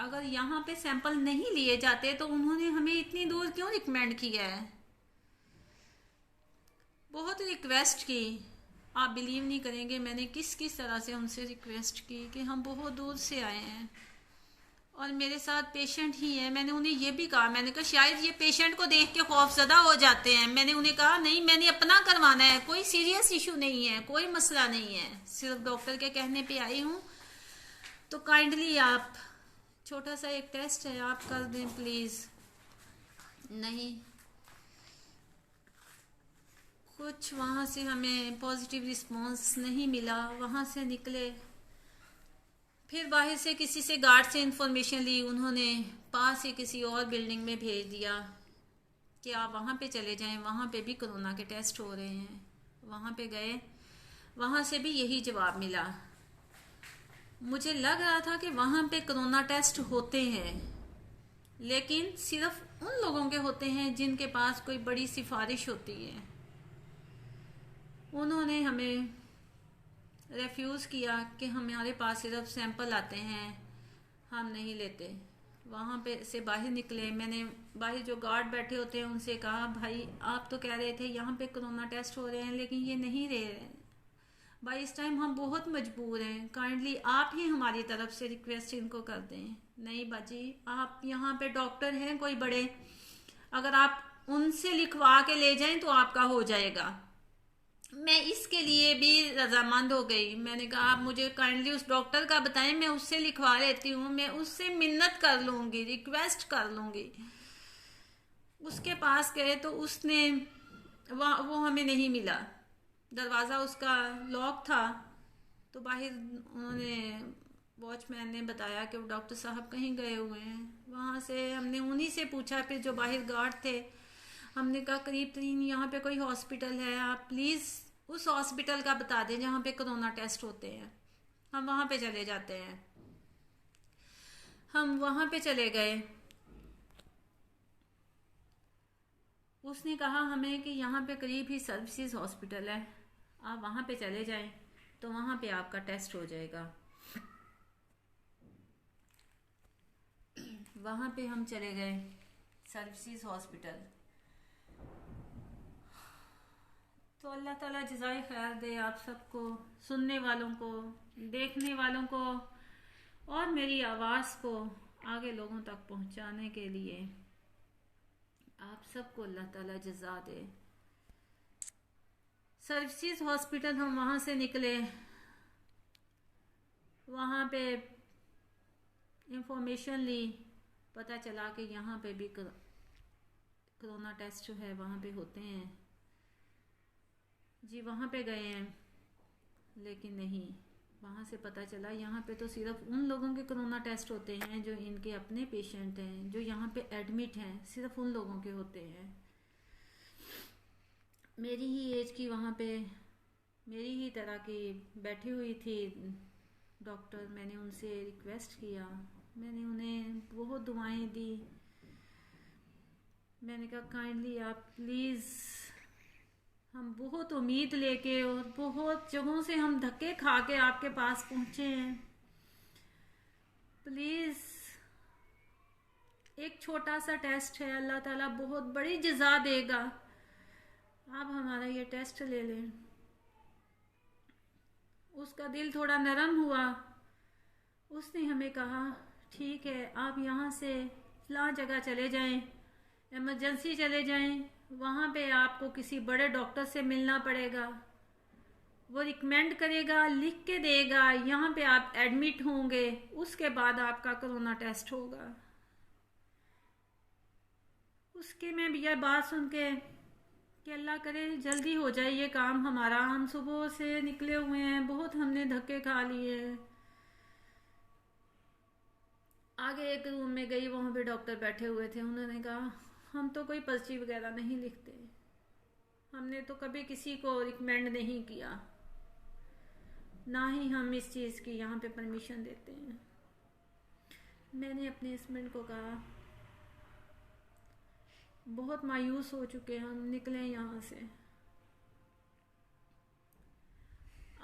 अगर यहाँ पे सैंपल नहीं लिए जाते तो उन्होंने हमें इतनी दूर क्यों रिकमेंड किया है। बहुत रिक्वेस्ट की, आप बिलीव नहीं करेंगे मैंने किस किस तरह से उनसे रिक्वेस्ट की कि हम बहुत दूर से आए हैं और मेरे साथ पेशेंट ही है। मैंने उन्हें ये भी कहा, मैंने कहा शायद ये पेशेंट को देख के खौफजदा हो जाते हैं। मैंने उन्हें कहा नहीं, मैंने अपना करवाना है, कोई सीरियस इशू नहीं है, कोई मसला नहीं है, सिर्फ डॉक्टर के कहने पे आई हूँ, तो काइंडली आप छोटा सा एक टेस्ट है आप कर दें प्लीज़। नहीं, कुछ वहाँ से हमें पॉजिटिव रिस्पॉन्स नहीं मिला। वहाँ से निकले, फिर बाहर से किसी से गार्ड से इंफॉर्मेशन ली, उन्होंने पास ही किसी और बिल्डिंग में भेज दिया कि आप वहाँ पे चले जाएं, वहाँ पे भी कोरोना के टेस्ट हो रहे हैं। वहाँ पे गए, वहाँ से भी यही जवाब मिला मुझे लग रहा था कि वहाँ पे कोरोना टेस्ट होते हैं, लेकिन सिर्फ उन लोगों के होते हैं जिनके पास कोई बड़ी सिफारिश होती है। उन्होंने हमें रेफ्यूज़ किया कि हमारे पास सिर्फ सैंपल आते हैं, हम नहीं लेते। वहाँ पे से बाहर निकले, मैंने बाहर जो गार्ड बैठे होते हैं उनसे कहा, भाई आप तो कह रहे थे यहाँ पे कोरोना टेस्ट हो रहे हैं, लेकिन ये नहीं रहे हैं भाई, इस टाइम हम बहुत मजबूर हैं, काइंडली आप ही हमारी तरफ से रिक्वेस्ट इनको कर दें। नहीं बाजी, आप यहाँ पे डॉक्टर हैं कोई बड़े, अगर आप उनसे लिखवा के ले जाएं तो आपका हो जाएगा। मैं इसके लिए भी रजामंद हो गई। मैंने कहा आप मुझे काइंडली उस डॉक्टर का बताएं, मैं उससे लिखवा लेती हूँ, मैं उससे मिन्नत कर लूँगी, रिक्वेस्ट कर लूँगी। उसके पास गए तो उसने वो हमें नहीं मिला, दरवाज़ा उसका लॉक था। तो बाहर उन्होंने वॉचमैन ने बताया कि वो डॉक्टर साहब कहीं गए हुए हैं। वहाँ से हमने उन्हीं से पूछा, फिर जो बाहर गार्ड थे, हमने कहा करीब तरीन यहाँ पे कोई हॉस्पिटल है, आप प्लीज़ उस हॉस्पिटल का बता दें जहाँ पे कोरोना टेस्ट होते हैं, हम वहाँ पे चले जाते हैं। हम वहाँ पे चले गए। उसने कहा हमें कि यहाँ पे करीब ही सर्विसेज हॉस्पिटल है, आप वहाँ पे चले जाएं तो वहाँ पे आपका टेस्ट हो जाएगा। वहाँ पे हम चले गए सर्विसेज हॉस्पिटल। तो अल्लाह ताला जज़ाए खैर दे आप सबको, सुनने वालों को, देखने वालों को, और मेरी आवाज़ को आगे लोगों तक पहुँचाने के लिए आप सबको अल्लाह ताला जज़ा दे। सर्विसेज हॉस्पिटल हम वहाँ से निकले, वहाँ पे इंफॉर्मेशन ली, पता चला कि यहाँ पे भी कोरोना टेस्ट जो है वहाँ पे होते हैं जी। वहाँ पे गए हैं, लेकिन नहीं, वहाँ से पता चला यहाँ पे तो सिर्फ उन लोगों के कोरोना टेस्ट होते हैं जो इनके अपने पेशेंट हैं, जो यहाँ पे एडमिट हैं, सिर्फ उन लोगों के होते हैं। मेरी ही एज की वहाँ पे मेरी ही तरह की बैठी हुई थी डॉक्टर। मैंने उनसे रिक्वेस्ट किया, मैंने उन्हें बहुत दुआएं दी। मैंने कहा काइंडली आप प्लीज़, हम बहुत उम्मीद लेके और बहुत जगहों से हम धक्के खा के आपके पास पहुँचे हैं, प्लीज़ एक छोटा सा टेस्ट है, अल्लाह ताला बहुत बड़ी जज़ा देगा, आप हमारा ये टेस्ट ले लें। उसका दिल थोड़ा नरम हुआ। उसने हमें कहा ठीक है, आप यहाँ से फलां जगह चले जाएं, इमरजेंसी चले जाएं, वहाँ पे आपको किसी बड़े डॉक्टर से मिलना पड़ेगा, वो रिकमेंड करेगा, लिख के देगा, यहाँ पे आप एडमिट होंगे, उसके बाद आपका कोरोना टेस्ट होगा। उसके में भी यह बात सुन के कि अल्लाह करे जल्दी हो जाए ये काम हमारा, हम सुबह से निकले हुए हैं, बहुत हमने धक्के खा लिए। आगे एक रूम में गई, वहाँ पे डॉक्टर बैठे हुए थे। उन्होंने कहा हम तो कोई पर्ची वगैरह नहीं लिखते, हमने तो कभी किसी को रिकमेंड नहीं किया, ना ही हम इस चीज़ की यहाँ पे परमिशन देते हैं। मैंने अपने हस्बैंड को कहा बहुत मायूस हो चुके हैं, हम निकले यहाँ से।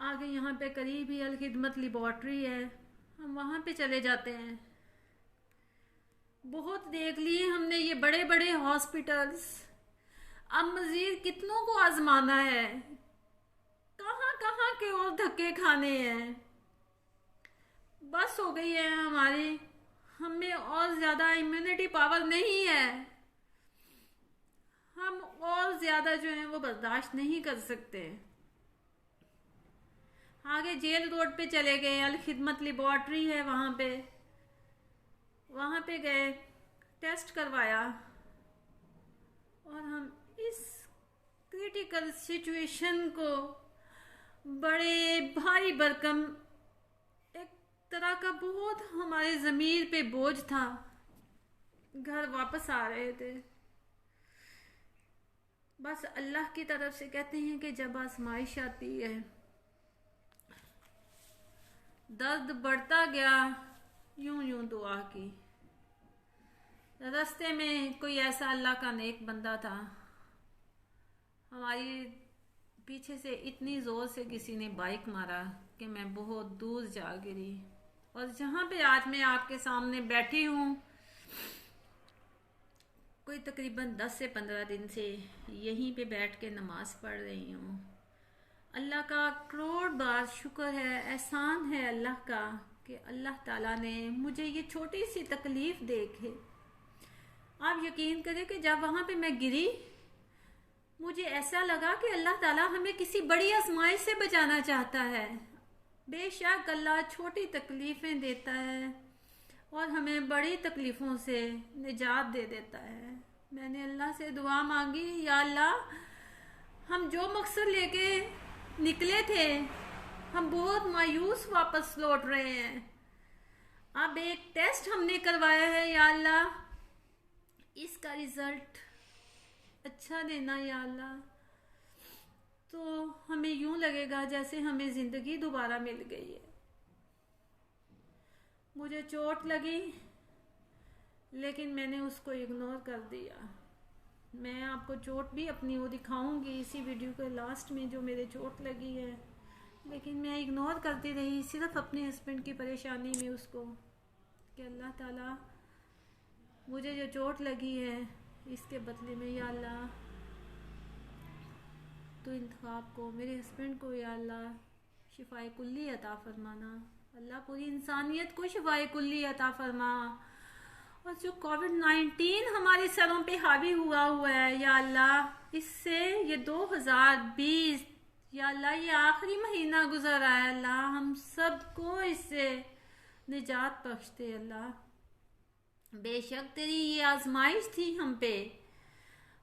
आगे यहाँ पे करीब ही अल खिदमत लेबॉर्ट्री है, हम वहाँ पे चले जाते हैं। बहुत देख लिए हमने ये बड़े बड़े हॉस्पिटल्स, अब मज़ीद कितनों को आजमाना है, कहाँ कहाँ के और धक्के खाने हैं। बस हो गई है हमारी, हमें और ज़्यादा इम्यूनिटी पावर नहीं है, हम और ज़्यादा जो है वो बर्दाश्त नहीं कर सकते। आगे जेल रोड पे चले गए, अल खिदमत लेबॉर्ट्री है वहाँ पे गए, टेस्ट करवाया, और हम इस क्रिटिकल सिचुएशन को बड़े भारी भरकम, एक तरह का बहुत हमारे ज़मीर पे बोझ था। घर वापस आ रहे थे, बस अल्लाह की तरफ से कहते हैं कि जब आजमाइश आती है, दर्द बढ़ता गया। यूं यूं दुआ की। रास्ते में कोई ऐसा अल्लाह का नेक बंदा था। हमारी पीछे से इतनी ज़ोर से किसी ने बाइक मारा कि मैं बहुत दूर जा गिरी। और जहाँ पे आज मैं आपके सामने बैठी हूँ, कोई तकरीबन 10 से 15 दिन से यहीं पे बैठ के नमाज पढ़ रही हूँ। अल्लाह का करोड़ बार शुक्र है, एहसान है अल्लाह का कि अल्लाह ताला ने मुझे ये छोटी सी तकलीफ़ देखे। आप यकीन करें कि जब वहाँ पे मैं गिरी, मुझे ऐसा लगा कि अल्लाह ताला हमें किसी बड़ी आजमाइश से बचाना चाहता है। बेशक अल्लाह छोटी तकलीफ़ें देता है और हमें बड़ी तकलीफ़ों से निजात दे देता है। मैंने अल्लाह से दुआ मांगी, या अल्लाह, हम जो मकसद लेके निकले थे, हम बहुत मायूस वापस लौट रहे हैं। अब एक टेस्ट हमने करवाया है, या अल्लाह, इसका रिज़ल्ट अच्छा देना या अल्लाह। तो हमें यूं लगेगा जैसे हमें ज़िंदगी दोबारा मिल गई है। मुझे चोट लगी, लेकिन मैंने उसको इग्नोर कर दिया। मैं आपको चोट भी अपनी वो दिखाऊंगी इसी वीडियो के लास्ट में, जो मेरे चोट लगी है। लेकिन मैं इग्नोर करती रही, सिर्फ अपने हस्बैंड की परेशानी में उसको, कि अल्लाह ताला मुझे जो चोट लगी है इसके बदले में या अल्लाह तो इंतखाब को, मेरे हस्बैंड को या अल्लाह शिफाए कुल्ली अता फरमाना। अल्लाह पूरी इंसानियत को शिफाए कुल्ली अता फरमा। और जो कोविड-19 हमारे सरों पे हावी हुआ है या अल्लाह, इससे ये 2020 या अल्लाह ये आखिरी महीना गुजर रहा है, अल्लाह हम सबको इससे निजात बख्श दे अल्लाह। बेशक तेरी ये आजमाइश थी हम पे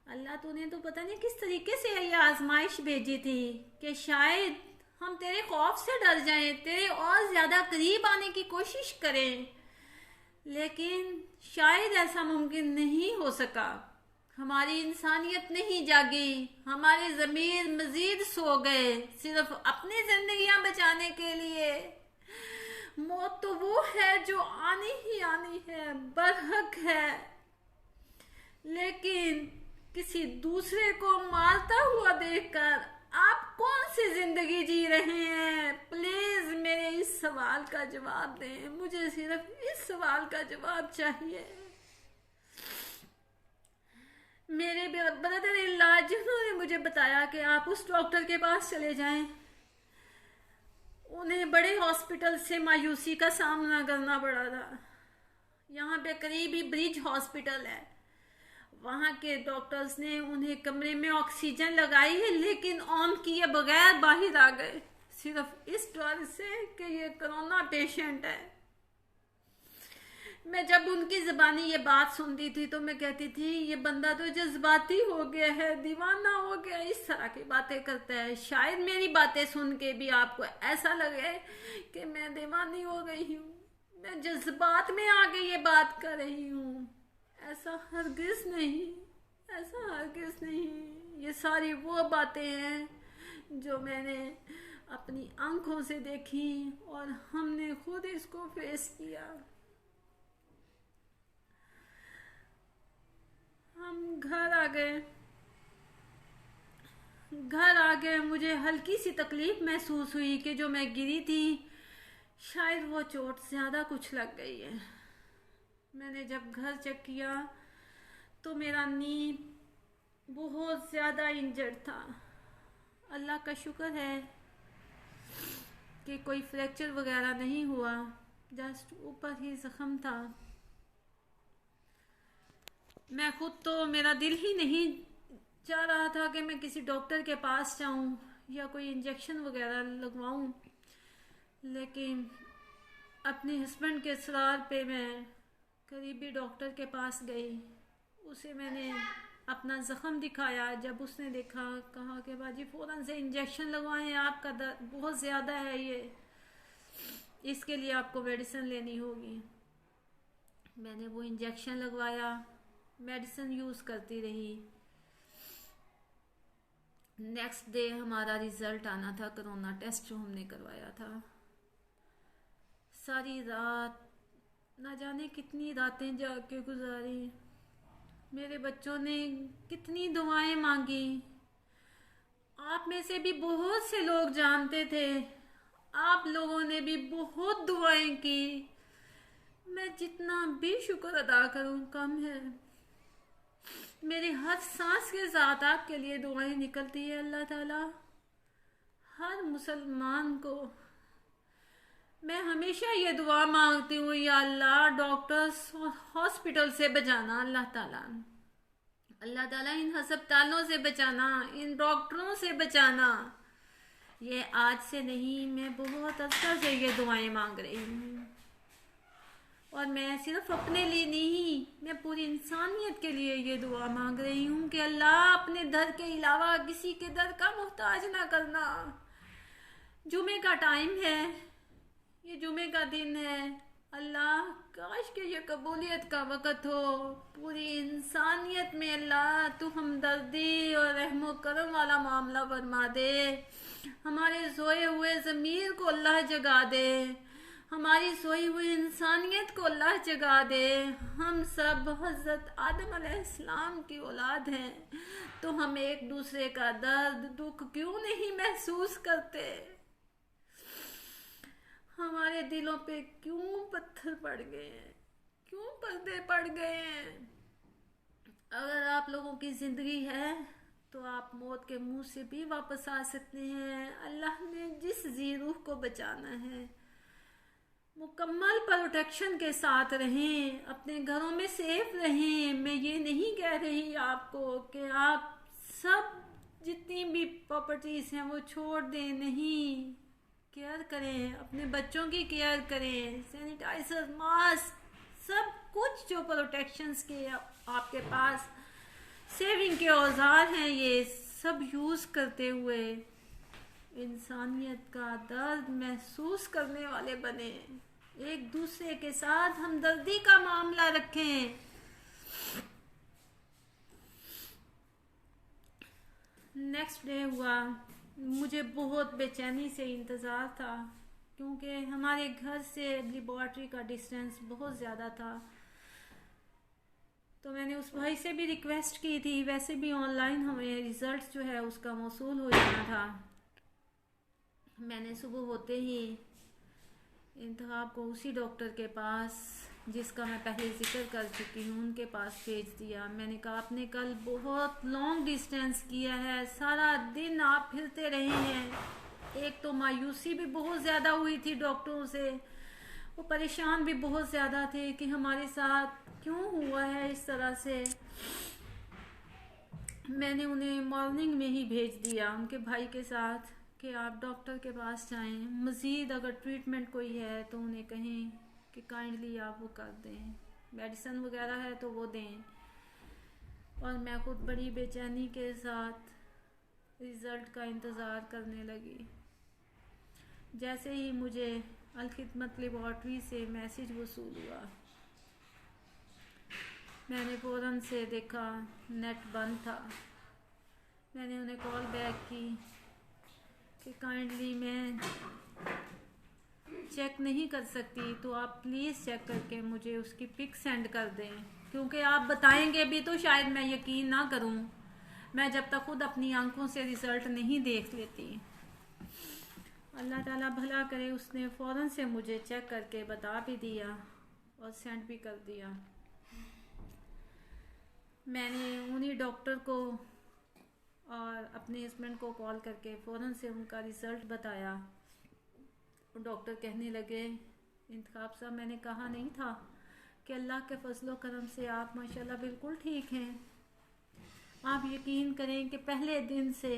अल्लाह, तूने तो पता नहीं किस तरीके से ये आजमाइश भेजी थी कि शायद हम तेरे खौफ से डर जाएं, तेरे और ज़्यादा करीब आने की कोशिश करें, लेकिन शायद ऐसा मुमकिन नहीं हो सका। हमारी इंसानियत नहीं जागी, हमारे ज़मीर मज़ीद सो गए सिर्फ अपनी ज़िंदगियां बचाने के लिए। मौत तो वो है जो आनी ही आनी है, बरहक है, लेकिन किसी दूसरे को मारता हुआ देखकर आप कौन सी जिंदगी जी रहे हैं? प्लीज मेरे इस सवाल का जवाब दें, मुझे सिर्फ इस सवाल का जवाब चाहिए। मेरे ब्रदर इन लॉ जिन्होंने मुझे बताया कि आप उस डॉक्टर के पास चले जाएं, उन्हें बड़े हॉस्पिटल से मायूसी का सामना करना पड़ा था। यहाँ पे करीब ही ब्रिज हॉस्पिटल है, वहाँ के डॉक्टर्स ने उन्हें कमरे में ऑक्सीजन लगाई है, लेकिन ऑन किए बगैर बाहर आ गए, सिर्फ इस डर से कि ये कोरोना पेशेंट है। मैं जब उनकी ज़बानी ये बात सुनती थी तो मैं कहती थी ये बंदा तो जज्बाती हो गया है, दीवाना हो गया, इस तरह की बातें करता है। शायद मेरी बातें सुन के भी आपको ऐसा लगे कि मैं दीवानी हो गई हूँ, मैं जज्बात में आके ये बात कर रही हूँ। ऐसा हरगिज़ नहीं, ऐसा हरगिज़ नहीं। ये सारी वो बातें हैं जो मैंने अपनी आंखों से देखी और हमने खुद इसको फेस किया। हम घर आ गए। मुझे हल्की सी तकलीफ महसूस हुई कि जो मैं गिरी थी शायद वो चोट ज़्यादा कुछ लग गई है। मैंने जब घर चेक किया तो मेरा नी बहुत ज़्यादा इंजर्ड था। अल्लाह का शुक्र है कि कोई फ्रैक्चर वगैरह नहीं हुआ, जस्ट ऊपर ही ज़ख्म था। मैं खुद तो, मेरा दिल ही नहीं चाह रहा था कि मैं किसी डॉक्टर के पास जाऊं या कोई इंजेक्शन वगैरह लगवाऊं, लेकिन अपने हस्बैंड के इसरार पे मैं करीबी डॉक्टर के पास गई। उसे मैंने अपना ज़ख़म दिखाया। जब उसने देखा, कहा कि बाजी फ़ौरन से इंजेक्शन लगवाएं, आपका दर्द बहुत ज़्यादा है, ये इसके लिए आपको मेडिसिन लेनी होगी। मैंने वो इंजेक्शन लगवाया, मेडिसिन यूज़ करती रही। नेक्स्ट डे हमारा रिज़ल्ट आना था, कोरोना टेस्ट जो हमने करवाया था। सारी रात ना जाने कितनी रातें जाग के गुजारी। मेरे बच्चों ने कितनी दुआएं मांगी। आप में से भी बहुत से लोग जानते थे, आप लोगों ने भी बहुत दुआएं की। मैं जितना भी शुक्र अदा करूं कम है। मेरी हर सांस के साथ आपके लिए दुआएं निकलती है। अल्लाह ताला हर मुसलमान को, मैं हमेशा ये दुआ मांगती हूँ, या अल्लाह डॉक्टर्स और हॉस्पिटल से बचाना। अल्लाह ताला इन अस्पतालों से बचाना, इन डॉक्टरों से बचाना। ये आज से नहीं, मैं बहुत अर्सा से ये दुआएं मांग रही हूँ। और मैं सिर्फ अपने लिए नहीं, मैं पूरी इंसानियत के लिए ये दुआ मांग रही हूँ कि अल्लाह अपने दर के अलावा किसी के दर का मोहताज ना करना। जुमे का टाइम है, ये जुमे का दिन है। अल्लाह काश के ये कबूलियत का वक़्त हो। पूरी इंसानियत में अल्लाह तू हमदर्दी और रहमो करम वाला मामला फरमा दे। हमारे सोए हुए ज़मीर को अल्लाह जगा दे, हमारी सोई हुई इंसानियत को अल्लाह जगा दे। हम सब हज़रत आदम अलैहिस्सलाम की औलाद हैं, तो हम एक दूसरे का दर्द दुख क्यों नहीं महसूस करते? हमारे दिलों पे क्यों पत्थर पड़ गए हैं, क्यों पर्दे पड़ गए हैं? अगर आप लोगों की ज़िंदगी है तो आप मौत के मुंह से भी वापस आ सकते हैं। अल्लाह ने जिस जी रूह को बचाना है, मुकम्मल प्रोटेक्शन के साथ रहें, अपने घरों में सेफ रहें। मैं ये नहीं कह रही आपको कि आप सब जितनी भी प्रॉपर्टीज़ हैं वो छोड़ दें, नहीं। केयर करें, अपने बच्चों की केयर करें, सैनिटाइजर, मास्क, सब कुछ जो प्रोटेक्शंस के आपके पास सेविंग के औजार हैं, ये सब यूज़ करते हुए इंसानियत का दर्द महसूस करने वाले बने। एक दूसरे के साथ हमदर्दी का मामला रखें। नेक्स्ट डे हुआ, मुझे बहुत बेचैनी से इंतज़ार था, क्योंकि हमारे घर से लेबॉर्ट्री का डिस्टेंस बहुत ज़्यादा था। तो मैंने उस भाई से भी रिक्वेस्ट की थी, वैसे भी ऑनलाइन हमें रिज़ल्ट जो है उसका मौसूल हो जाना था। मैंने सुबह होते ही इंतखाब को उसी डॉक्टर के पास, जिसका मैं पहले जिक्र कर चुकी हूँ, उनके पास भेज दिया। मैंने कहा आपने कल बहुत लॉन्ग डिस्टेंस किया है, सारा दिन आप फिरते रहे हैं। एक तो मायूसी भी बहुत ज़्यादा हुई थी डॉक्टरों से, वो परेशान भी बहुत ज़्यादा थे कि हमारे साथ क्यों हुआ है इस तरह से। मैंने उन्हें मॉर्निंग में ही भेज दिया उनके भाई के साथ कि आप डॉक्टर के पास जाएं, मज़ीद अगर ट्रीटमेंट कोई है तो उन्हें कहें कि काइंडली आप वो कर दें, मेडिसिन वगैरह है तो वो दें। और मैं खुद बड़ी बेचैनी के साथ रिज़ल्ट का इंतज़ार करने लगी। जैसे ही मुझे अलखिदमत लेबॉर्ट्री से मैसेज वसूल हुआ, मैंने फ़ौरन से देखा नेट बंद था। मैंने उन्हें कॉल बैक की कि काइंडली मैं चेक नहीं कर सकती, तो आप प्लीज़ चेक करके मुझे उसकी पिक सेंड कर दें, क्योंकि आप बताएंगे भी तो शायद मैं यकीन ना करूं, मैं जब तक खुद अपनी आंखों से रिज़ल्ट नहीं देख लेती। अल्लाह ताला भला करे, उसने फ़ौरन से मुझे चेक करके बता भी दिया और सेंड भी कर दिया। मैंने उन्हीं डॉक्टर को और अपने हस्बैंड को कॉल करके फ़ौरन से उनका रिज़ल्ट बताया। डॉक्टर कहने लगे, इंतखाब साहब मैंने कहा नहीं था कि अल्लाह के फजलो करम से आप माशाल्लाह बिल्कुल ठीक हैं। आप यकीन करें कि पहले दिन से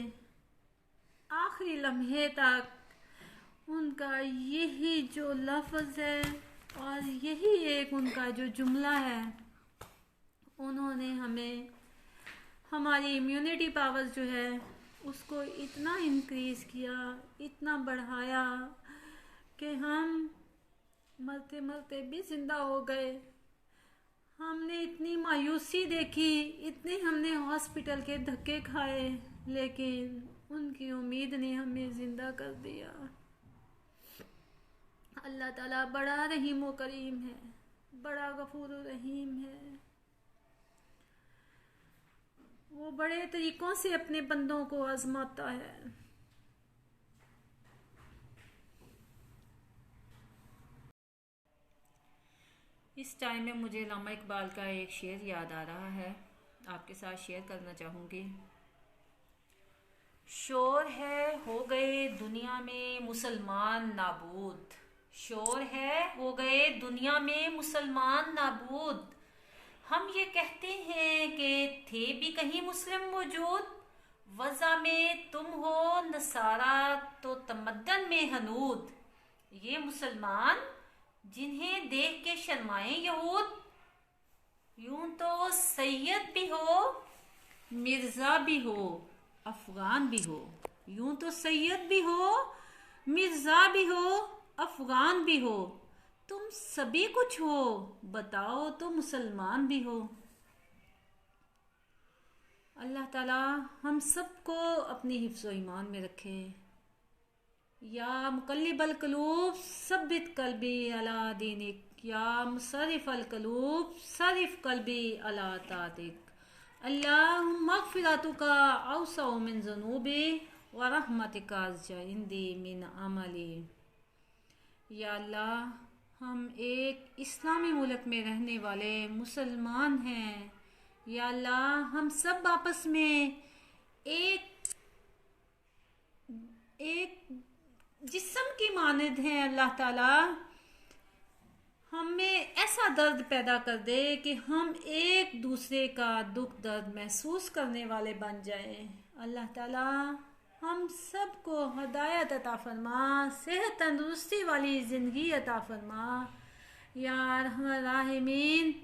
आखिरी लम्हे तक उनका यही जो लफ्ज़ है और यही एक उनका जो जुमला है, उन्होंने हमें हमारी इम्यूनिटी पावर जो है उसको इतना इंक्रीज़ किया, इतना बढ़ाया कि हम मरते मरते भी ज़िंदा हो गए। हमने इतनी मायूसी देखी, इतने हमने हॉस्पिटल के धक्के खाए, लेकिन उनकी उम्मीद ने हमें ज़िंदा कर दिया। अल्लाह ताला बड़ा रहीम व करीम है, बड़ा गफूर व रहीम है। वो बड़े तरीकों से अपने बंदों को आजमाता है। इस टाइम में मुझे अल्लामा इकबाल का एक शेर याद आ रहा है, आपके साथ शेयर करना चाहूँगी। शोर है हो गए दुनिया में मुसलमान नाबूद, शोर है हो गए दुनिया में मुसलमान नाबूद। हम ये कहते हैं कि थे भी कहीं मुस्लिम मौजूद, वज़ा में तुम हो नसारा तो तमद्दन में हनूद। ये मुसलमान जिन्हें देख के शर्माए यहूद, यूं तो सैयद भी हो मिर्जा भी हो अफगान भी हो। यूं तो सैयद भी हो मिर्जा भी हो अफगान भी हो, तुम सभी कुछ हो बताओ तो मुसलमान भी हो। अल्लाह ताला हम सबको अपनी हिफ्ज़ो ईमान में रखे। या मुकल्लिबल कलूब सब्बित कल्बी अला दीनिक, या मुसर्रिफल कलूब सर्रिफ कल्बी अला तातिक। अल्लाहुम्मा मग़फ़िरतुका औसअ मिन ज़ुनूबी व रहमतिका इंदी मिन अमली। या अल्लाह हम एक इस्लामी मुल्क में रहने वाले मुसलमान हैं। या अल्लाह हम सब आपस में एक जिस्म की मानद हैं। अल्लाह ताला हमें ऐसा दर्द पैदा कर दे कि हम एक दूसरे का दुख दर्द महसूस करने वाले बन जाएं। अल्लाह ताला हम सबको हदायत अता फरमा, सेहत तंदुरुस्ती वाली ज़िंदगी अता फरमा। यार हमारा राहिमीन,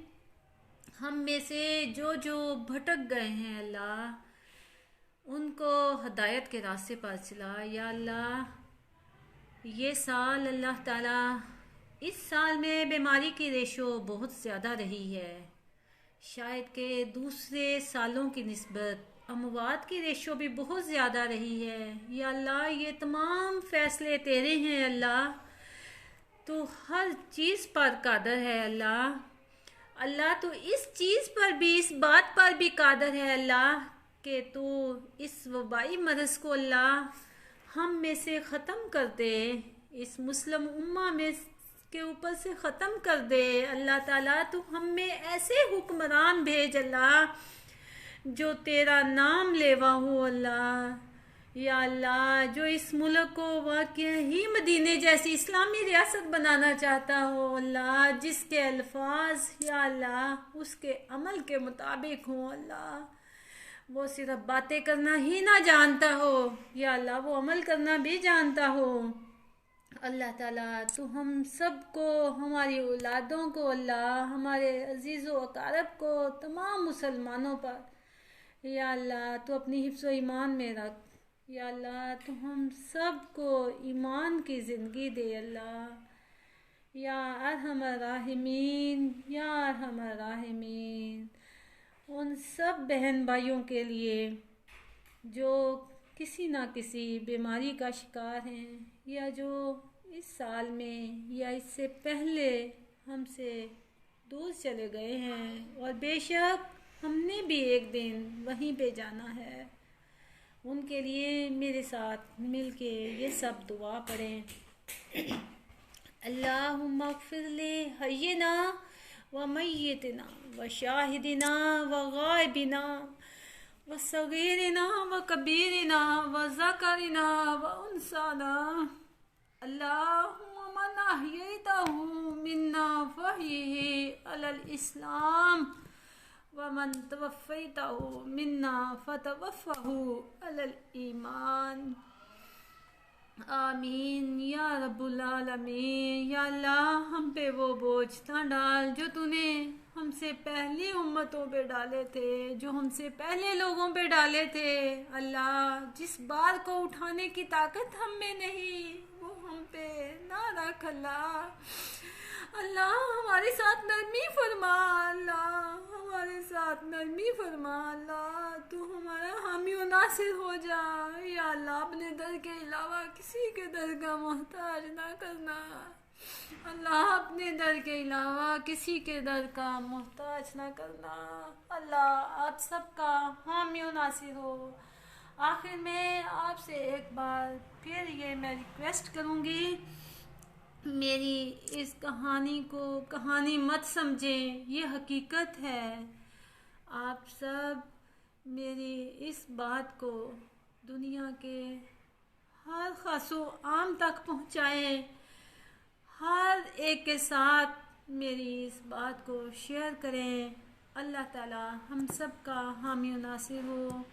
हम में से जो जो भटक गए हैं अल्लाह उनको हदायत के रास्ते पर चला। या अल्लाह ये साल अल्लाह ताला, इस साल में बीमारी की रेशो बहुत ज़्यादा रही है, शायद के दूसरे सालों की निस्बत अमवात की रेशो भी बहुत ज़्यादा रही है। या अल्लाह ये तमाम फ़ैसले तेरे हैं अल्लाह, तो हर चीज़ पर कादर है अल्लाह। अल्लाह तो इस चीज़ पर भी, इस बात पर भी कादर है अल्लाह कि तू इस वबाई मरज़ को अल्लाह हम में से ख़त्म कर दे, इस मुस्लिम उम्मा में के ऊपर से ख़त्म कर दे। अल्लाह ताला तू हम में ऐसे हुक्मरान भेज अल्लाह जो तेरा नाम लेवा हो अल्लाह। या अल्लाह जो इस मुल्क को वाकई ही मदीने जैसी इस्लामी रियासत बनाना चाहता हो अल्लाह, जिसके अल्फाज या अल्लाह उसके अमल के मुताबिक हो अल्लाह, वो सिर्फ बातें करना ही ना जानता हो, या अल्लाह वो अमल करना भी जानता हो। अल्लाह ताला तू हम सब को, हमारी औलादों को अल्लाह, हमारे अजीज़ो अकारब को, तमाम मुसलमानों पर या अल्लाह तू अपनी हिफ्ज़ो ईमान में रख। या अल्लाह तू हम सब को ईमान की ज़िंदगी दे अल्लाह। या अरहमर राहिमीन, या अरहमर राहिमीन। उन सब बहन भाइयों के लिए जो किसी ना किसी बीमारी का शिकार हैं, या जो इस साल में या इससे पहले हमसे दूर चले गए हैं और बेशक हमने भी एक दिन वहीं पे जाना है, उनके लिए मेरे साथ मिलके ये सब दुआ पढ़ें। अल्लाहुम्मा अग़फ़िर ली हय्यिना व मय्यितना व शाहिदिना व गायबिना व सगीरिना व कबीरिना व ज़करिना व उनसाना। अल्लाहुम्मा मन अहयैतहु मिन्ना फ़अहयिही अलल इस्लाम व मन तवफ़्फ़ैतहु मिन्ना फ़तवफ़्फ़हु अलल ईमान। आमीन या रब्बुल आलमीन। या अल्लाह हम पे वो बोझ ना डाल जो तूने हमसे पहली उम्मतों पे डाले थे, जो हमसे पहले लोगों पे डाले थे। अल्लाह जिस बार को उठाने की ताकत हम में नहीं, वो हम पे ना रख अल्लाह। अल्लाह हमारे साथ नरमी फरमा अल्लाह, हमारे साथ नरमी फरमा अल्लाह, तू हमारा हामी और नासिर हो जा। या अल्लाह, अपने दर के अलावा किसी के दर का मोहताज ना करना। अल्लाह, अपने दर के अलावा किसी के दर का मोहताज ना करना। अल्लाह, आप सबका हामी और नासिर हो। आखिर में आपसे एक बार फिर ये मैं रिक्वेस्ट करूँगी, मेरी इस कहानी को कहानी मत समझें, ये हकीकत है। आप सब मेरी इस बात को दुनिया के हर ख़ासो आम तक पहुँचाएं। हर एक के साथ मेरी इस बात को शेयर करें। अल्लाह ताला हम सब का हामी और नासिर हो।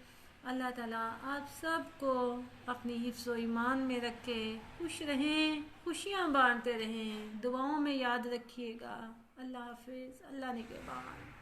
अल्लाह ताला आप सबको अपनी हिफ्ज़ व ईमान में रखे, खुश रहें, खुशियाँ बांटते रहें, दुआओं में याद रखिएगा। अल्लाह हाफिज़, अल्लाह निगहबान।